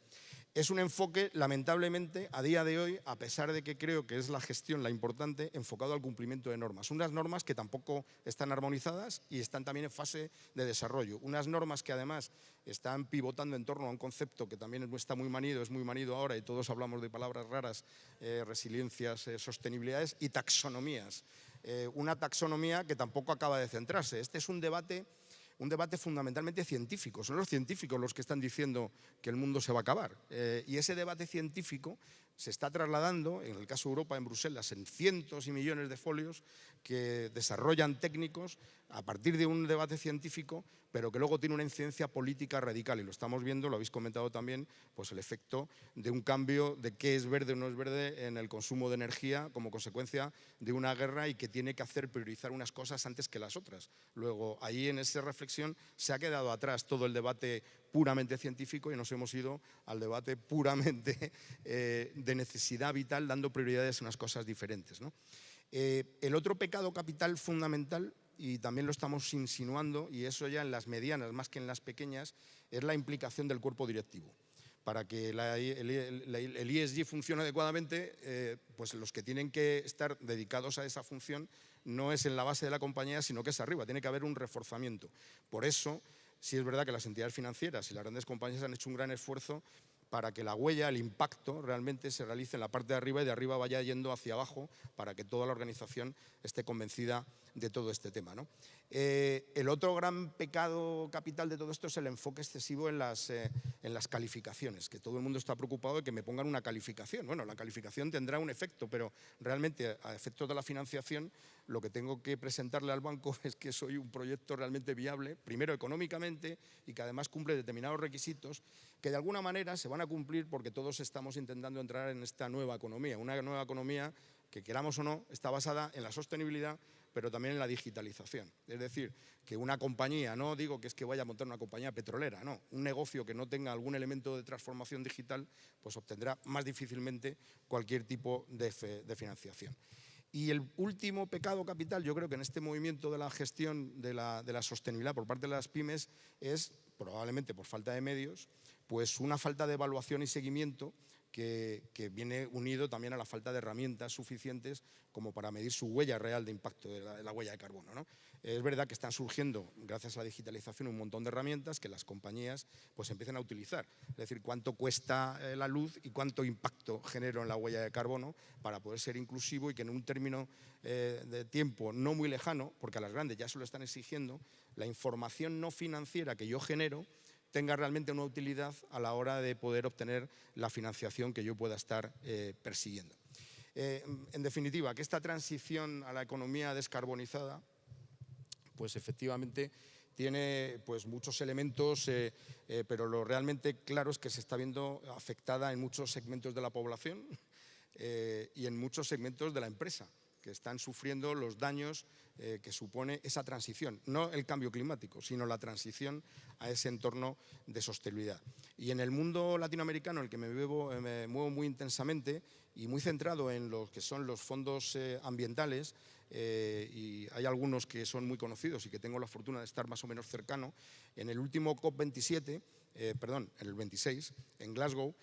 Es un enfoque, lamentablemente, a día de hoy, a pesar de que creo que es la gestión la importante, enfocado al cumplimiento de normas. Unas normas que tampoco están armonizadas y están también en fase de desarrollo. Unas normas que además están pivotando en torno a un concepto que también está muy manido, es muy manido ahora y todos hablamos de palabras raras, resiliencias, sostenibilidades y taxonomías. Una taxonomía que tampoco acaba de centrarse. Este es un debate fundamentalmente científico. Son los científicos los que están diciendo que el mundo se va a acabar. Y ese debate científico se está trasladando, en el caso de Europa, en Bruselas, en cientos y millones de folios que desarrollan técnicos a partir de un debate científico, pero que luego tiene una incidencia política radical. Y lo estamos viendo, lo habéis comentado también, pues el efecto de un cambio de qué es verde o no es verde en el consumo de energía como consecuencia de una guerra y que tiene que hacer priorizar unas cosas antes que las otras. Luego, ahí en esa reflexión se ha quedado atrás todo el debate puramente científico y nos hemos ido al debate puramente de necesidad vital, dando prioridades a unas cosas diferentes, ¿no? El otro pecado capital fundamental, y también lo estamos insinuando, y eso ya en las medianas más que en las pequeñas, es la implicación del cuerpo directivo. Para que el ESG funcione adecuadamente, pues los que tienen que estar dedicados a esa función no es en la base de la compañía, sino que es arriba, tiene que haber un reforzamiento. Por eso, sí es verdad que las entidades financieras y las grandes compañías han hecho un gran esfuerzo para que la huella, el impacto, realmente se realice en la parte de arriba y de arriba vaya yendo hacia abajo para que toda la organización esté convencida de todo este tema, ¿no? El otro gran pecado capital de todo esto es el enfoque excesivo en las calificaciones, que todo el mundo está preocupado de que me pongan una calificación. Bueno, la calificación tendrá un efecto, pero realmente a efectos de la financiación lo que tengo que presentarle al banco es que soy un proyecto realmente viable, primero económicamente y que además cumple determinados requisitos que de alguna manera se van a cumplir porque todos estamos intentando entrar en esta nueva economía, una nueva economía que queramos o no está basada en la sostenibilidad, pero también en la digitalización. Es decir, que una compañía, no digo que es que vaya a montar una compañía petrolera, no, un negocio que no tenga algún elemento de transformación digital, pues obtendrá más difícilmente cualquier tipo de financiación. Y el último pecado capital, yo creo que en este movimiento de la gestión de la sostenibilidad por parte de las pymes es, probablemente por falta de medios, pues una falta de evaluación y seguimiento que viene unido también a la falta de herramientas suficientes como para medir su huella real de impacto de la huella de carbono, ¿no? Es verdad que están surgiendo, gracias a la digitalización, un montón de herramientas que las compañías pues empiecen a utilizar. Es decir, cuánto cuesta la luz y cuánto impacto genero en la huella de carbono para poder ser inclusivo y que en un término de tiempo no muy lejano, porque a las grandes ya se lo están exigiendo, la información no financiera que yo genero tenga realmente una utilidad a la hora de poder obtener la financiación que yo pueda estar persiguiendo. En definitiva, que esta transición a la economía descarbonizada, pues efectivamente tiene pues muchos elementos, pero lo realmente claro es que se está viendo afectada en muchos segmentos de la población y en muchos segmentos de la empresa, que están sufriendo los daños que supone esa transición, no el cambio climático, sino la transición a ese entorno de sostenibilidad. Y en el mundo latinoamericano, en el que me muevo muy intensamente y muy centrado en lo que son los fondos ambientales, y hay algunos que son muy conocidos y que tengo la fortuna de estar más o menos cercano, en el último COP27, en el 26, en Glasgow,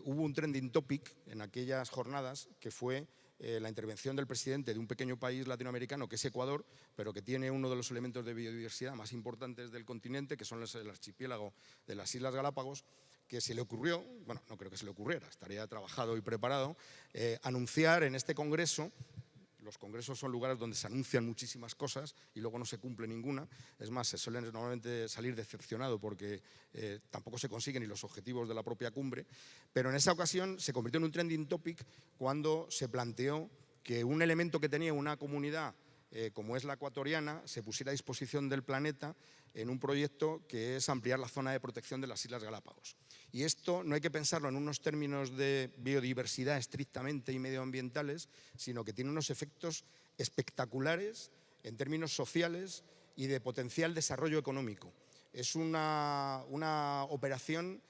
hubo un trending topic en aquellas jornadas que fue la intervención del presidente de un pequeño país latinoamericano que es Ecuador, pero que tiene uno de los elementos de biodiversidad más importantes del continente, que son el archipiélago de las Islas Galápagos, que se le ocurrió, bueno, no creo que se le ocurriera, estaría trabajado y preparado, anunciar en este congreso. Los congresos son lugares donde se anuncian muchísimas cosas y luego no se cumple ninguna. Es más, se suelen normalmente salir decepcionado porque tampoco se consiguen ni los objetivos de la propia cumbre. Pero en esa ocasión se convirtió en un trending topic cuando se planteó que un elemento que tenía una comunidad como es la ecuatoriana, se pusiera a disposición del planeta en un proyecto que es ampliar la zona de protección de las Islas Galápagos. Y esto no hay que pensarlo en unos términos de biodiversidad estrictamente y medioambientales, sino que tiene unos efectos espectaculares en términos sociales y de potencial desarrollo económico. Es una operación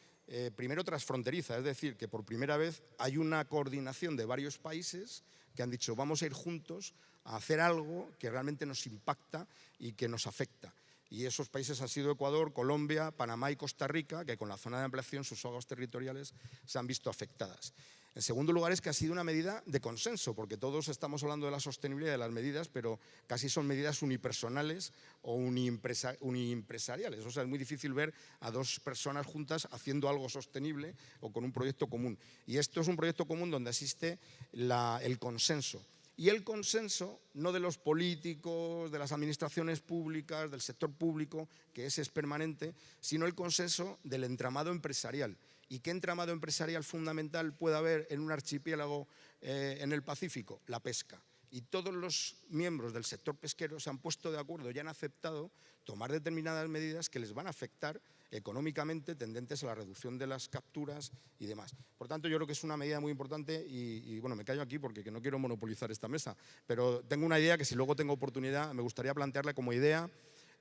primero transfronteriza, es decir, que por primera vez hay una coordinación de varios países que han dicho vamos a ir juntos a hacer algo que realmente nos impacta y que nos afecta. Y esos países han sido Ecuador, Colombia, Panamá y Costa Rica, que con la zona de ampliación sus aguas territoriales se han visto afectadas. En segundo lugar, es que ha sido una medida de consenso, porque todos estamos hablando de la sostenibilidad de las medidas, pero casi son medidas unipersonales o uniempresariales. O sea, es muy difícil ver a dos personas juntas haciendo algo sostenible o con un proyecto común. Y esto es un proyecto común donde existe el consenso. Y el consenso, no de los políticos, de las administraciones públicas, del sector público, que ese es permanente, sino el consenso del entramado empresarial. ¿Y qué entramado empresarial fundamental puede haber en un archipiélago en el Pacífico? La pesca. Y todos los miembros del sector pesquero se han puesto de acuerdo y han aceptado tomar determinadas medidas que les van a afectar económicamente, tendentes a la reducción de las capturas y demás. Por tanto, yo creo que es una medida muy importante y bueno, me callo aquí porque no quiero monopolizar esta mesa, pero tengo una idea que si luego tengo oportunidad me gustaría plantearla como idea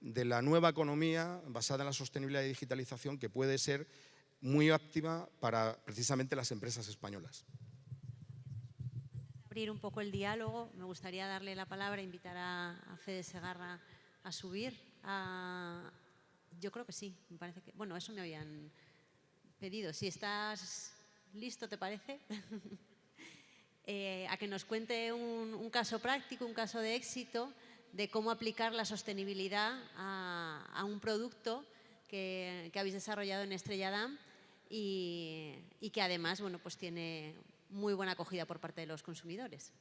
de la nueva economía basada en la sostenibilidad y digitalización que puede ser muy activa para precisamente las empresas españolas. Abrir un poco el diálogo, me gustaría darle la palabra, invitar a Fede Segarra a subir. Yo creo que sí, me parece que… Bueno, eso me habían pedido. Si estás listo, ¿te parece? A que nos cuente un caso práctico, un caso de éxito de cómo aplicar la sostenibilidad a un producto que habéis desarrollado en Estrella Damm y que además, bueno, pues tiene muy buena acogida por parte de los consumidores.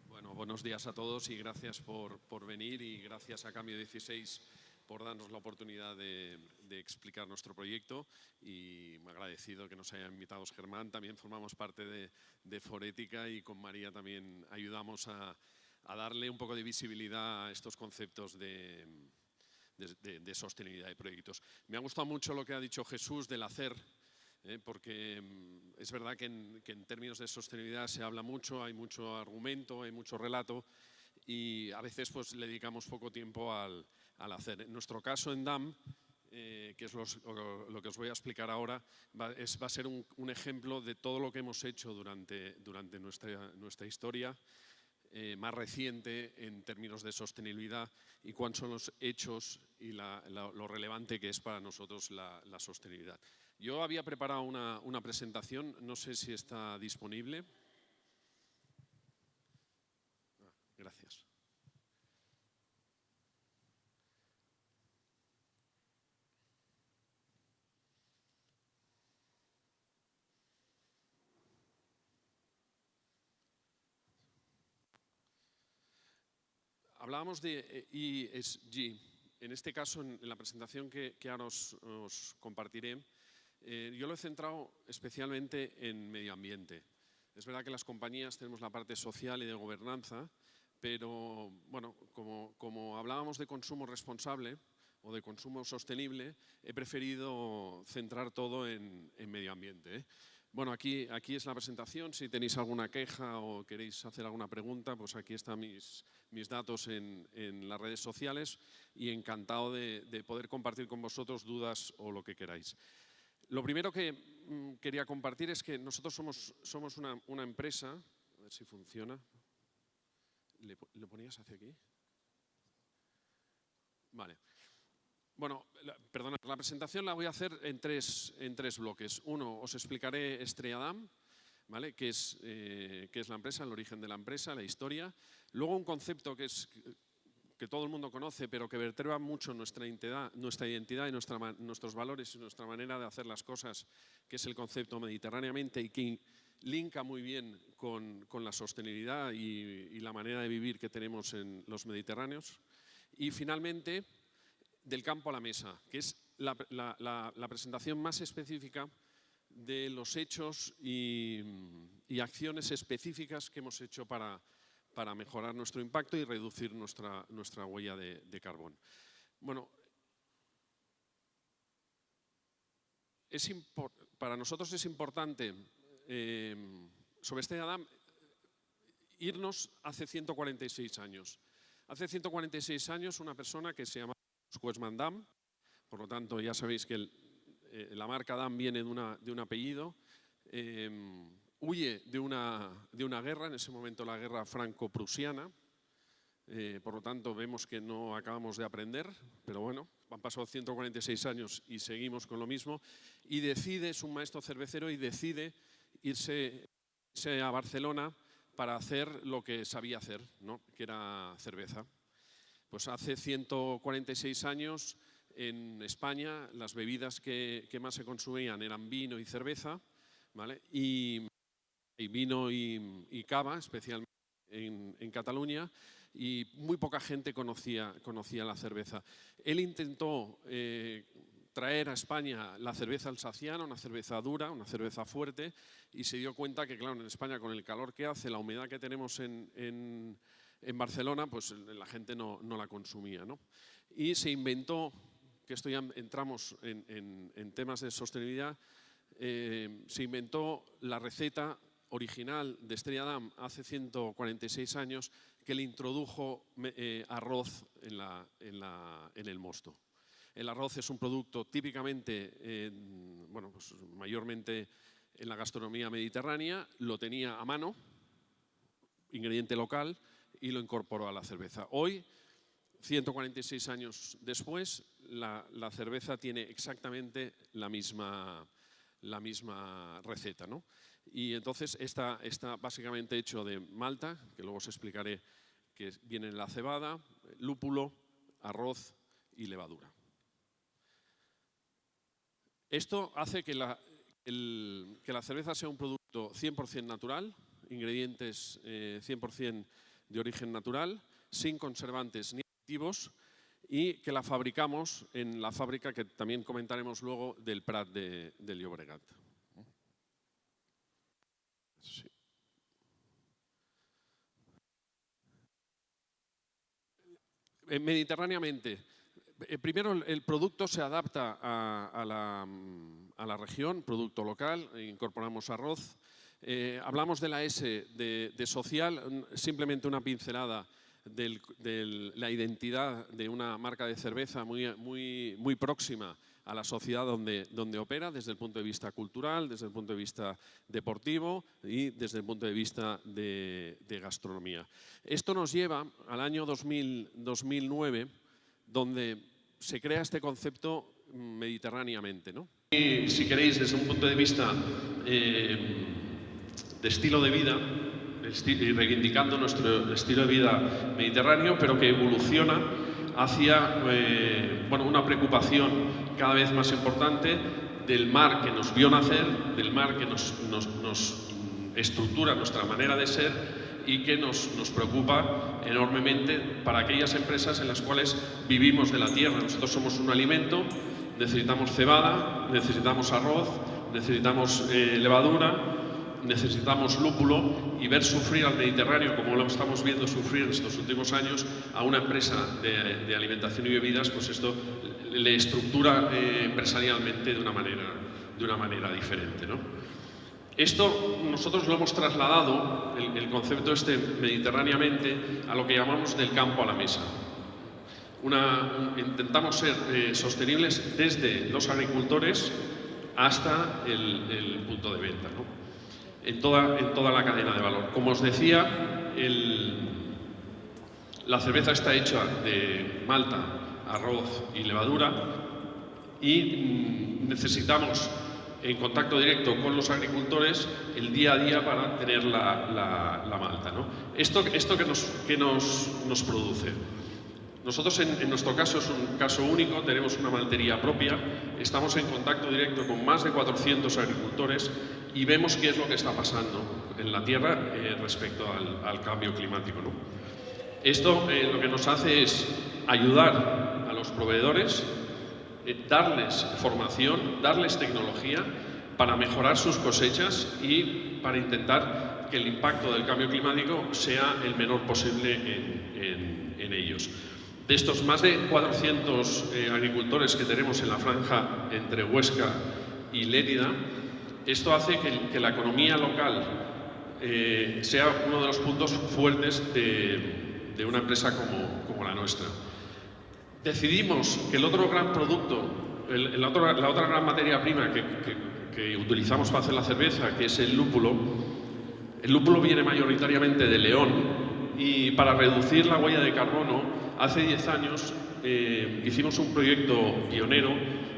Bueno, buenos días a todos y gracias por venir y gracias a Cambio 16 por darnos la oportunidad de explicar nuestro proyecto y me ha agradecido que nos haya invitado Germán. También formamos parte de Forética y con María también ayudamos a darle un poco de visibilidad a estos conceptos de sostenibilidad de proyectos. Me ha gustado mucho lo que ha dicho Jesús del hacer, porque es verdad que en términos de sostenibilidad se habla mucho, hay mucho argumento, hay mucho relato y a veces pues, le dedicamos poco tiempo al hacer. En nuestro caso en DAM, que es lo que os voy a explicar ahora, va a ser un ejemplo de todo lo que hemos hecho durante nuestra historia más reciente en términos de sostenibilidad y cuáles son los hechos y lo relevante que es para nosotros la sostenibilidad. Yo había preparado una presentación, no sé si está disponible. Gracias. Hablábamos de ESG. En este caso, en la presentación que ahora os compartiré, yo lo he centrado especialmente en medio ambiente. Es verdad que las compañías tenemos la parte social y de gobernanza, pero bueno, como hablábamos de consumo responsable o de consumo sostenible, he preferido centrar todo en medio ambiente. Bueno, aquí es la presentación. Si tenéis alguna queja o queréis hacer alguna pregunta, pues aquí están mis datos en las redes sociales y encantado de poder compartir con vosotros dudas o lo que queráis. Lo primero que quería compartir es que nosotros somos una empresa, a ver si funciona. ¿Le ponías hacia aquí? Vale. Bueno, perdona, la presentación la voy a hacer en tres bloques. Uno, os explicaré Estrella Damm, ¿vale? qué es la empresa, el origen de la empresa, la historia. Luego un concepto que todo el mundo conoce, pero que vertebra mucho nuestra identidad y nuestros valores y nuestra manera de hacer las cosas, que es el concepto mediterráneamente y que linka muy bien con la sostenibilidad y la manera de vivir que tenemos en los mediterráneos. Y finalmente, del campo a la mesa, que es la presentación más específica de los hechos y acciones específicas que hemos hecho para mejorar nuestro impacto y reducir nuestra huella de carbón. Bueno, para nosotros es importante, sobre Estrella Damm, irnos hace 146 años. Hace 146 años una persona que se llama Koopmans Dam, por lo tanto ya sabéis que la marca Damm viene de un apellido, huye de una guerra, en ese momento la guerra franco-prusiana, por lo tanto vemos que no acabamos de aprender, pero bueno, han pasado 146 años y seguimos con lo mismo, y es un maestro cervecero y decide irse a Barcelona para hacer lo que sabía hacer, ¿no? Que era cerveza. Pues hace 146 años en España las bebidas que más se consumían eran vino y cerveza, ¿vale? Y vino y cava, especialmente en Cataluña, y muy poca gente conocía la cerveza. Él intentó traer a España la cerveza alsaciana, una cerveza dura, una cerveza fuerte, y se dio cuenta que, claro, en España con el calor que hace, la humedad que tenemos en Barcelona, pues la gente no la consumía, ¿no? Y se inventó, que esto ya entramos en temas de sostenibilidad, se inventó la receta original de Estrella Damm hace 146 años, que le introdujo arroz en el mosto. El arroz es un producto típicamente, bueno, pues mayormente en la gastronomía mediterránea, lo tenía a mano, ingrediente local, y lo incorporó a la cerveza. Hoy, 146 años después, la cerveza tiene exactamente la misma receta, ¿no? Y entonces está básicamente hecho de malta, que luego os explicaré que viene en la cebada, lúpulo, arroz y levadura. Esto hace que la cerveza sea un producto 100% natural, ingredientes 100% de origen natural, sin conservantes ni aditivos, y que la fabricamos en la fábrica que también comentaremos luego del Prat de Llobregat. Sí. Mediterráneamente, primero el producto se adapta a la región, producto local, incorporamos arroz. Hablamos de la S de social, simplemente una pincelada. la identidad de una marca de cerveza muy próxima a la sociedad donde opera, desde el punto de vista cultural, desde el punto de vista deportivo y desde el punto de vista de gastronomía. Esto nos lleva al año 2009, donde se crea este concepto mediterráneamente, ¿no? Y, si queréis, desde un punto de vista de estilo de vida, reivindicando nuestro estilo de vida mediterráneo, pero que evoluciona hacia una preocupación cada vez más importante del mar que nos vio nacer, del mar que nos estructura nuestra manera de ser y que nos preocupa enormemente para aquellas empresas en las cuales vivimos de la tierra. Nosotros somos un alimento, necesitamos cebada, necesitamos arroz, necesitamos levadura, necesitamos lúpulo, y ver sufrir al Mediterráneo, como lo estamos viendo sufrir en estos últimos años, a una empresa de alimentación y bebidas, pues esto le estructura empresarialmente de una manera diferente, ¿no? Esto nosotros lo hemos trasladado, el concepto mediterráneamente, a lo que llamamos del campo a la mesa. Intentamos ser sostenibles desde los agricultores hasta el punto de venta, ¿no? En toda la cadena de valor. Como os decía, la cerveza está hecha de malta, arroz y levadura, y necesitamos, en contacto directo con los agricultores, el día a día para tener la malta, ¿no? ¿Esto que nos produce? Nosotros, en nuestro caso, es un caso único, tenemos una maltería propia, estamos en contacto directo con más de 400 agricultores y vemos qué es lo que está pasando en la tierra respecto al cambio climático, ¿no? Esto lo que nos hace es ayudar a los proveedores, darles formación, darles tecnología para mejorar sus cosechas y para intentar que el impacto del cambio climático sea el menor posible en ellos. De estos más de 400 agricultores que tenemos en la franja entre Huesca y Lérida, esto hace que la economía local sea uno de los puntos fuertes de una empresa como la nuestra. Decidimos que el otro gran producto, la otra gran materia prima que utilizamos para hacer la cerveza, que es el lúpulo viene mayoritariamente de León, y para reducir la huella de carbono, hace 10 años hicimos un proyecto pionero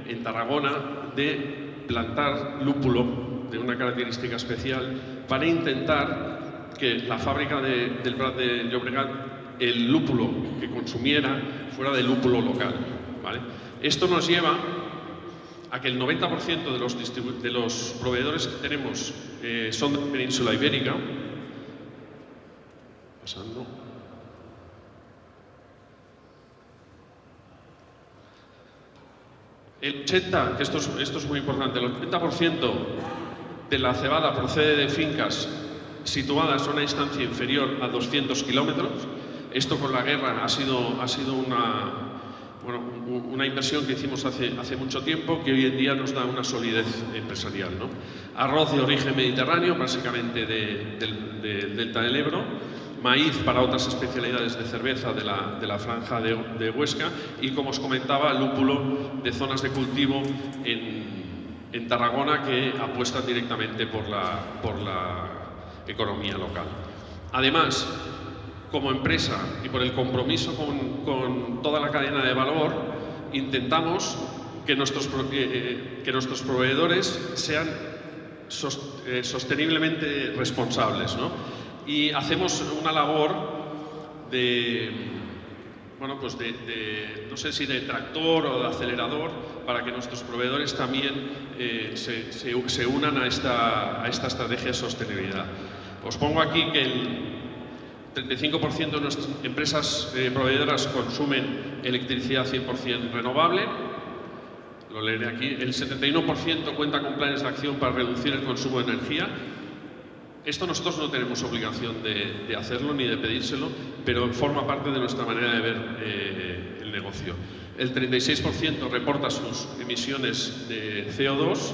en Tarragona de plantar lúpulo de una característica especial para intentar que la fábrica del Prat de Llobregat, el lúpulo que consumiera fuera de lúpulo local, ¿vale? Esto nos lleva a que el 90% de los proveedores que tenemos son de la península ibérica. Pasando. El 80%, que esto es muy importante, el 80% de la cebada procede de fincas situadas a una distancia inferior a 200 kilómetros. Esto con la guerra ha sido una inversión que hicimos hace mucho tiempo, que hoy en día nos da una solidez empresarial, ¿no? Arroz de origen mediterráneo, básicamente del delta del Ebro. Maíz para otras especialidades de cerveza de la franja de Huesca, y, como os comentaba, lúpulo de zonas de cultivo en Tarragona que apuestan directamente por la economía local. Además, como empresa y por el compromiso con toda la cadena de valor, intentamos que nuestros proveedores sean sosteniblemente responsables, ¿no? Y hacemos una labor no sé si de tractor o de acelerador, para que nuestros proveedores también se unan a esta estrategia de sostenibilidad. Os pongo aquí que el 35% de nuestras empresas proveedoras consumen electricidad 100% renovable. Lo leeré aquí. El 71% cuenta con planes de acción para reducir el consumo de energía. Esto nosotros no tenemos obligación de hacerlo ni de pedírselo, pero forma parte de nuestra manera de ver el negocio. El 36% reporta sus emisiones de CO2.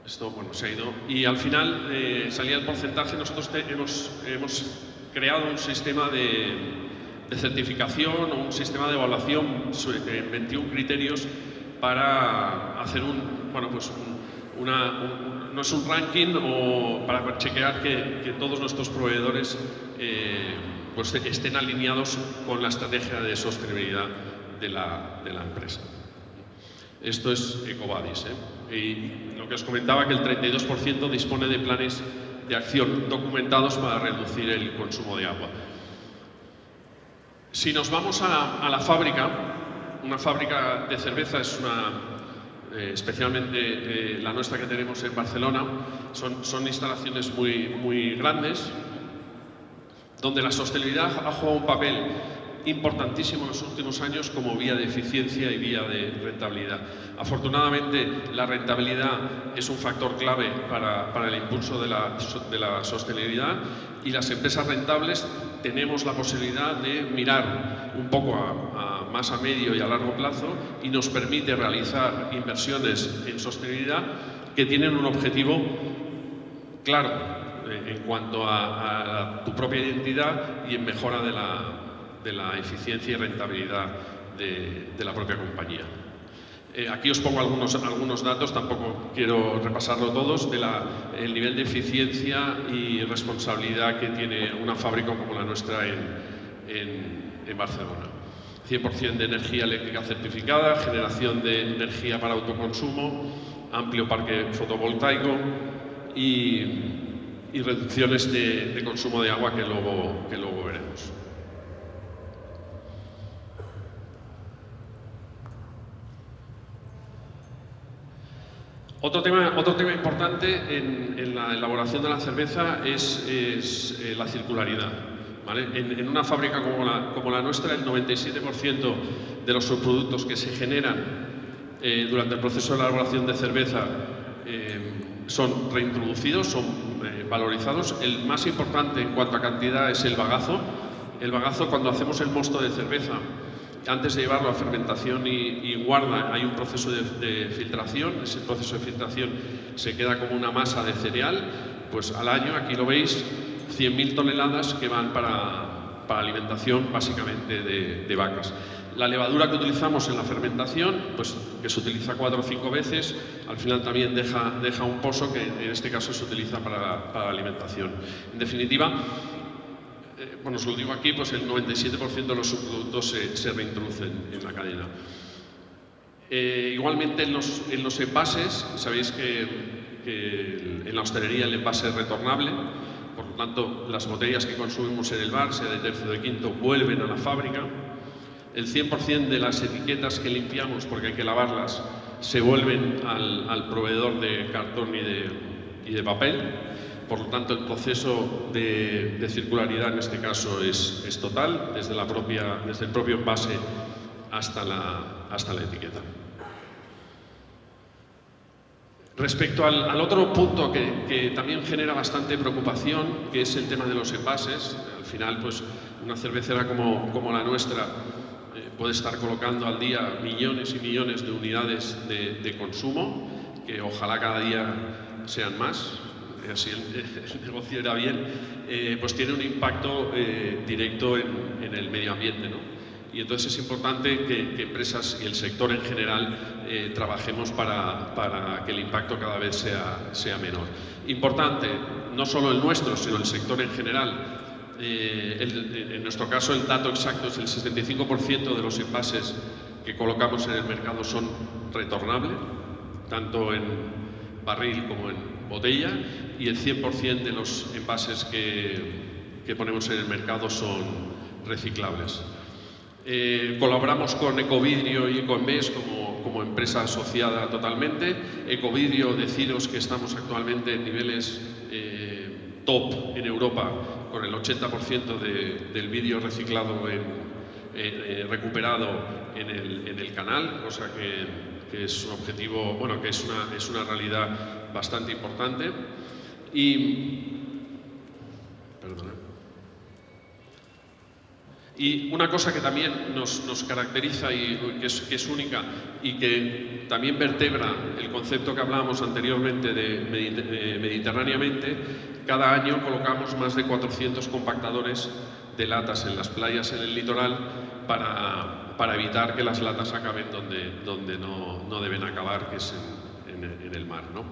Esto, se ha ido. Y al final salía el porcentaje. Nosotros hemos creado un sistema de certificación o un sistema de evaluación en 21 criterios para hacer no es un ranking o para chequear que todos nuestros proveedores pues estén alineados con la estrategia de sostenibilidad de la empresa. Esto es EcoVadis, Y lo que os comentaba, que el 32% dispone de planes de acción documentados para reducir el consumo de agua. Si nos vamos a la fábrica, una fábrica de cerveza es especialmente la nuestra que tenemos en Barcelona, son instalaciones muy grandes, donde la sostenibilidad ha jugado un papel importantísimo en los últimos años como vía de eficiencia y vía de rentabilidad. Afortunadamente, la rentabilidad es un factor clave para el impulso de la sostenibilidad, y las empresas rentables tenemos la posibilidad de mirar un poco más a medio y a largo plazo, y nos permite realizar inversiones en sostenibilidad que tienen un objetivo claro en cuanto a tu propia identidad y en mejora de la eficiencia y rentabilidad de la propia compañía. Aquí os pongo algunos datos, tampoco quiero repasarlo todos, del nivel de eficiencia y responsabilidad que tiene una fábrica como la nuestra en Barcelona. 100% de energía eléctrica certificada, generación de energía para autoconsumo, amplio parque fotovoltaico y reducciones de consumo de agua que luego veremos. Otro tema importante en la elaboración de la cerveza es la circularidad, ¿vale? En una fábrica como la nuestra, el 97% de los subproductos que se generan durante el proceso de elaboración de cerveza son reintroducidos, son valorizados. El más importante en cuanto a cantidad es el bagazo. El bagazo, cuando hacemos el mosto de cerveza, antes de llevarlo a fermentación y guarda, hay un proceso de filtración. Ese proceso de filtración se queda como una masa de cereal. Pues al año, aquí lo veis, 100.000 toneladas que van para alimentación básicamente de vacas. La levadura que utilizamos en la fermentación, pues que se utiliza 4 o 5 veces, al final también deja un pozo que en este caso se utiliza para la alimentación. En definitiva, bueno, os lo digo aquí, pues el 97% de los subproductos se reintroducen en la cadena. Igualmente en los envases, sabéis que en la hostelería el envase es retornable, por lo tanto las botellas que consumimos en el bar, sea de tercio o de quinto, vuelven a la fábrica. El 100% de las etiquetas que limpiamos, porque hay que lavarlas, se vuelven al proveedor de cartón y de papel. Por lo tanto, el proceso de circularidad en este caso es total, desde el propio envase hasta la etiqueta. Respecto al otro punto que también genera bastante preocupación, que es el tema de los envases. Al final, pues una cervecera como la nuestra puede estar colocando al día millones y millones de unidades de consumo, que ojalá cada día sean más. Si el negocio era bien, pues tiene un impacto directo en el medio ambiente, ¿no? Y entonces es importante que empresas y el sector en general trabajemos para que el impacto cada vez sea menor. Importante, no solo el nuestro, sino el sector en general. En nuestro caso, el dato exacto es el 75% de los envases que colocamos en el mercado son retornables, tanto en barril como en botella, y el 100% de los envases que ponemos en el mercado son reciclables. Colaboramos con Ecovidrio y Ecoembes como empresa asociada totalmente. Ecovidrio, deciros que estamos actualmente en niveles top en Europa, con el 80% del vidrio reciclado recuperado en el canal, cosa que es un objetivo, bueno, que es una realidad bastante importante. Y una cosa que también nos caracteriza y que es única y que también vertebra el concepto que hablábamos anteriormente de mediterráneamente, cada año colocamos más de 400 compactadores de latas en las playas en el litoral para evitar que las latas acaben donde no deben acabar, que es en el mar, ¿no?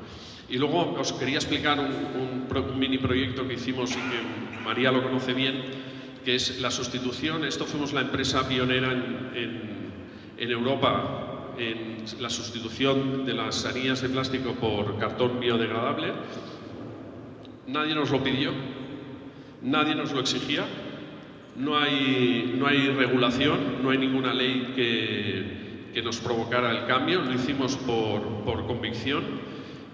Y luego os quería explicar un mini proyecto que hicimos y que María lo conoce bien, que es la sustitución. Esto fuimos la empresa pionera en Europa en la sustitución de las anillas de plástico por cartón biodegradable. Nadie nos lo pidió, nadie nos lo exigía, no hay regulación, no hay ninguna ley que nos provocara el cambio, lo hicimos por convicción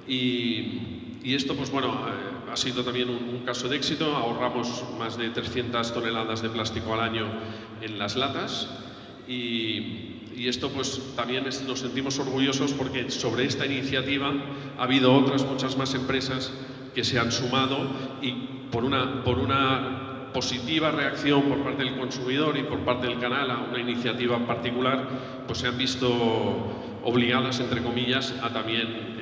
y esto, pues bueno, ha sido también un caso de éxito. Ahorramos más de 300 toneladas de plástico al año en las latas y esto pues también nos sentimos orgullosos porque sobre esta iniciativa ha habido otras muchas más empresas que se han sumado y por una positiva reacción por parte del consumidor y por parte del canal a una iniciativa en particular, pues se han visto obligadas, entre comillas, a también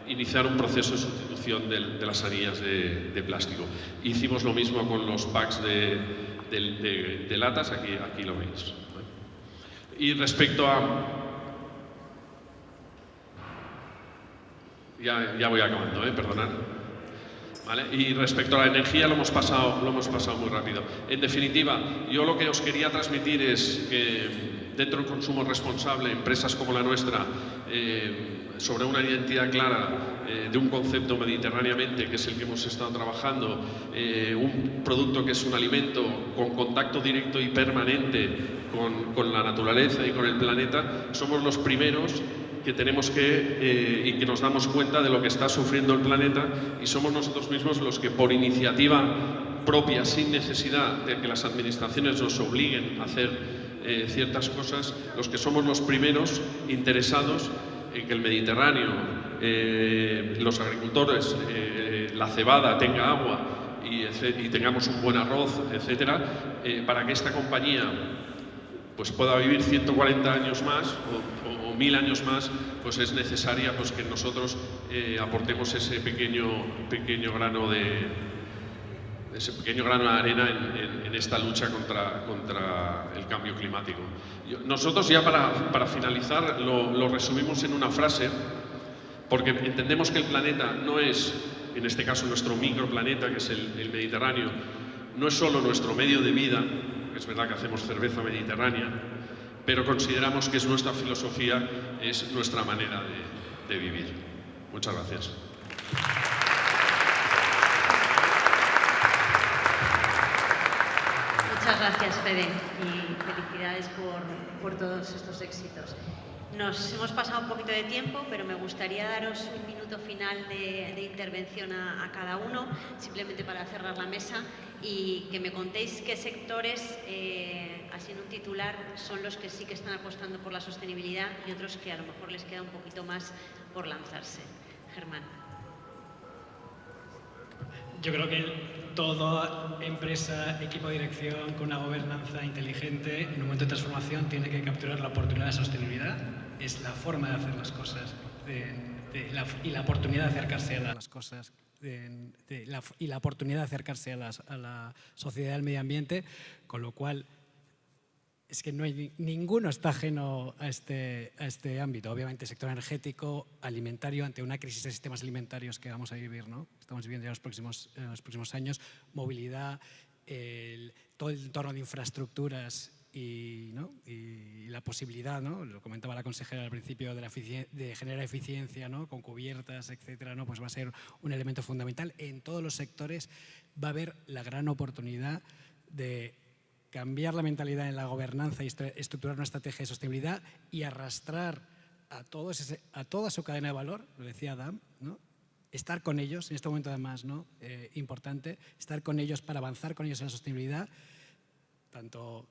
iniciar un proceso de sustitución de las anillas de plástico. Hicimos lo mismo con los packs de latas, aquí lo veis. Y respecto a... Ya voy acabando, perdonad. ¿Vale? Y respecto a la energía lo hemos pasado muy rápido. En definitiva, yo lo que os quería transmitir es que dentro del consumo responsable, empresas como la nuestra, sobre una identidad clara de un concepto mediterráneamente, que es el que hemos estado trabajando, un producto que es un alimento con contacto directo y permanente con la naturaleza y con el planeta, somos los primeros que tenemos y que nos damos cuenta de lo que está sufriendo el planeta y somos nosotros mismos los que por iniciativa propia, sin necesidad de que las administraciones nos obliguen a hacer ciertas cosas, los que somos los primeros interesados en que el Mediterráneo, los agricultores, la cebada tenga agua y tengamos un buen arroz, etcétera, para que esta compañía pues pueda vivir 140 años más o 1000 años más, pues es necesaria pues que nosotros aportemos ese pequeño grano de arena en esta lucha contra el cambio climático. Nosotros ya para finalizar lo resumimos en una frase, porque entendemos que el planeta no es, en este caso nuestro microplaneta, que es el Mediterráneo, no es solo nuestro medio de vida. Es verdad que hacemos cerveza mediterránea, pero consideramos que es nuestra filosofía, es nuestra manera de vivir. Muchas gracias. Muchas gracias, Fede, y felicidades por todos estos éxitos. Nos hemos pasado un poquito de tiempo, pero me gustaría daros un minuto final de intervención a cada uno, simplemente para cerrar la mesa y que me contéis qué sectores, así en un titular, son los que sí que están apostando por la sostenibilidad y otros que a lo mejor les queda un poquito más por lanzarse. Germán. Yo creo que toda empresa, equipo de dirección con una gobernanza inteligente, en un momento de transformación, tiene que capturar la oportunidad de sostenibilidad. Es la forma de hacer las cosas y la oportunidad de acercarse a las cosas y la oportunidad de acercarse a la sociedad del medio ambiente, con lo cual es que no hay ninguno está ajeno a este ámbito. Obviamente, sector energético, alimentario, ante una crisis de sistemas alimentarios que vamos a vivir, ¿no? Estamos viviendo ya en los próximos años, movilidad, todo el entorno de infraestructuras y la posibilidad, ¿no? Lo comentaba la consejera al principio, de generar eficiencia, ¿no? Con cubiertas, etcétera, ¿no? Pues va a ser un elemento fundamental. En todos los sectores va a haber la gran oportunidad de cambiar la mentalidad en la gobernanza y estructurar una estrategia de sostenibilidad y arrastrar a toda su cadena de valor, lo decía Adam, ¿no? Estar con ellos, en este momento además, ¿no? Importante, estar con ellos para avanzar con ellos en la sostenibilidad, tanto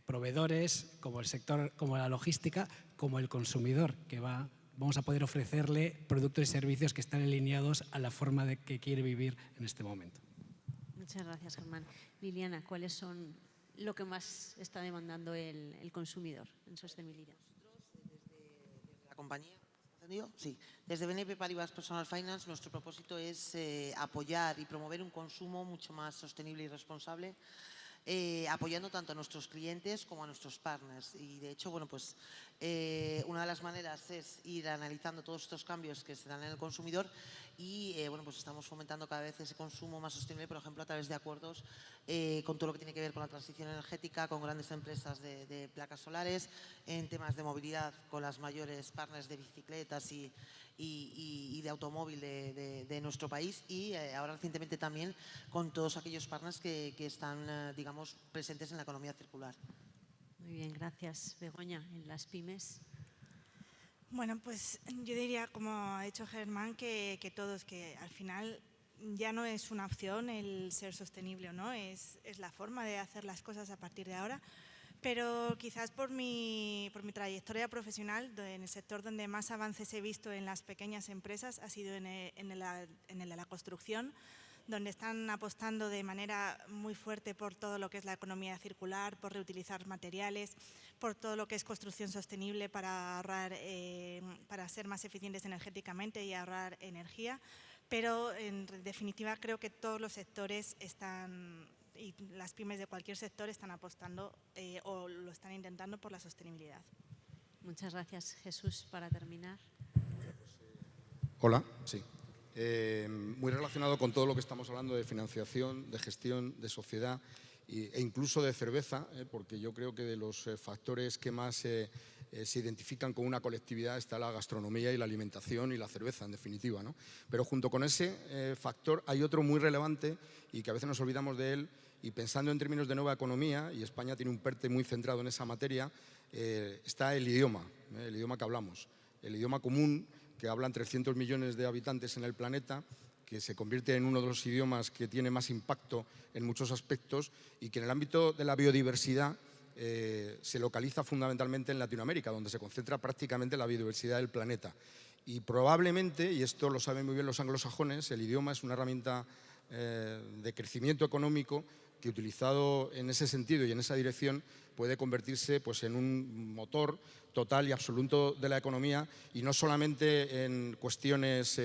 proveedores como el sector, como la logística, como el consumidor, que vamos a poder ofrecerle productos y servicios que están alineados a la forma que quiere vivir en este momento. Muchas gracias, Germán. Liliana, ¿cuáles son lo que más está demandando el consumidor en sostenibilidad. La compañía, ¿entendido? Sí. Desde BNP Paribas Personal Finance, nuestro propósito es apoyar y promover un consumo mucho más sostenible y responsable, apoyando tanto a nuestros clientes como a nuestros partners. Y de hecho, bueno, pues una de las maneras es ir analizando todos estos cambios que se dan en el consumidor y bueno, pues estamos fomentando cada vez ese consumo más sostenible, por ejemplo, a través de acuerdos con todo lo que tiene que ver con la transición energética, con grandes empresas de placas solares, en temas de movilidad con las mayores partners de bicicletas y de automóvil de nuestro país y ahora recientemente también con todos aquellos partners que están, digamos, presentes en la economía circular. Muy bien, gracias. Begoña, en las pymes. Bueno, pues yo diría, como ha dicho Germán, que todos, que al final ya no es una opción el ser sostenible o no, es la forma de hacer las cosas a partir de ahora. Pero quizás por mi trayectoria profesional, en el sector donde más avances he visto en las pequeñas empresas ha sido en el de la construcción, donde están apostando de manera muy fuerte por todo lo que es la economía circular, por reutilizar materiales, por todo lo que es construcción sostenible para ahorrar, para ser más eficientes energéticamente y ahorrar energía. Pero en definitiva creo que todos los sectores están, y las pymes de cualquier sector están apostando o lo están intentando por la sostenibilidad. Muchas gracias. Jesús, para terminar. Hola, sí. Muy relacionado con todo lo que estamos hablando de financiación, de gestión, de sociedad e incluso de cerveza, porque yo creo que de los factores que más se identifican con una colectividad está la gastronomía y la alimentación y la cerveza, en definitiva, ¿no? Pero junto con ese factor hay otro muy relevante y que a veces nos olvidamos de él, y pensando en términos de nueva economía, y España tiene un PERTE muy centrado en esa materia, está el idioma que hablamos, el idioma común que hablan 300 millones de habitantes en el planeta, que se convierte en uno de los idiomas que tiene más impacto en muchos aspectos y que en el ámbito de la biodiversidad se localiza fundamentalmente en Latinoamérica, donde se concentra prácticamente la biodiversidad del planeta. Y probablemente, y esto lo saben muy bien los anglosajones, el idioma es una herramienta de crecimiento económico que, utilizado en ese sentido y en esa dirección, puede convertirse pues, en un motor total y absoluto de la economía, y no solamente en cuestiones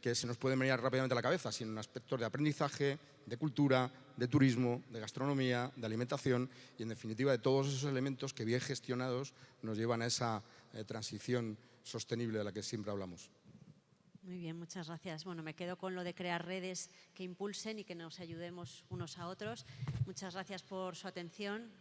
que se nos pueden venir rápidamente a la cabeza, sino en aspectos de aprendizaje, de cultura, de turismo, de gastronomía, de alimentación y, en definitiva, de todos esos elementos que, bien gestionados, nos llevan a esa transición sostenible de la que siempre hablamos. Muy bien, muchas gracias. Bueno, me quedo con lo de crear redes que impulsen y que nos ayudemos unos a otros. Muchas gracias por su atención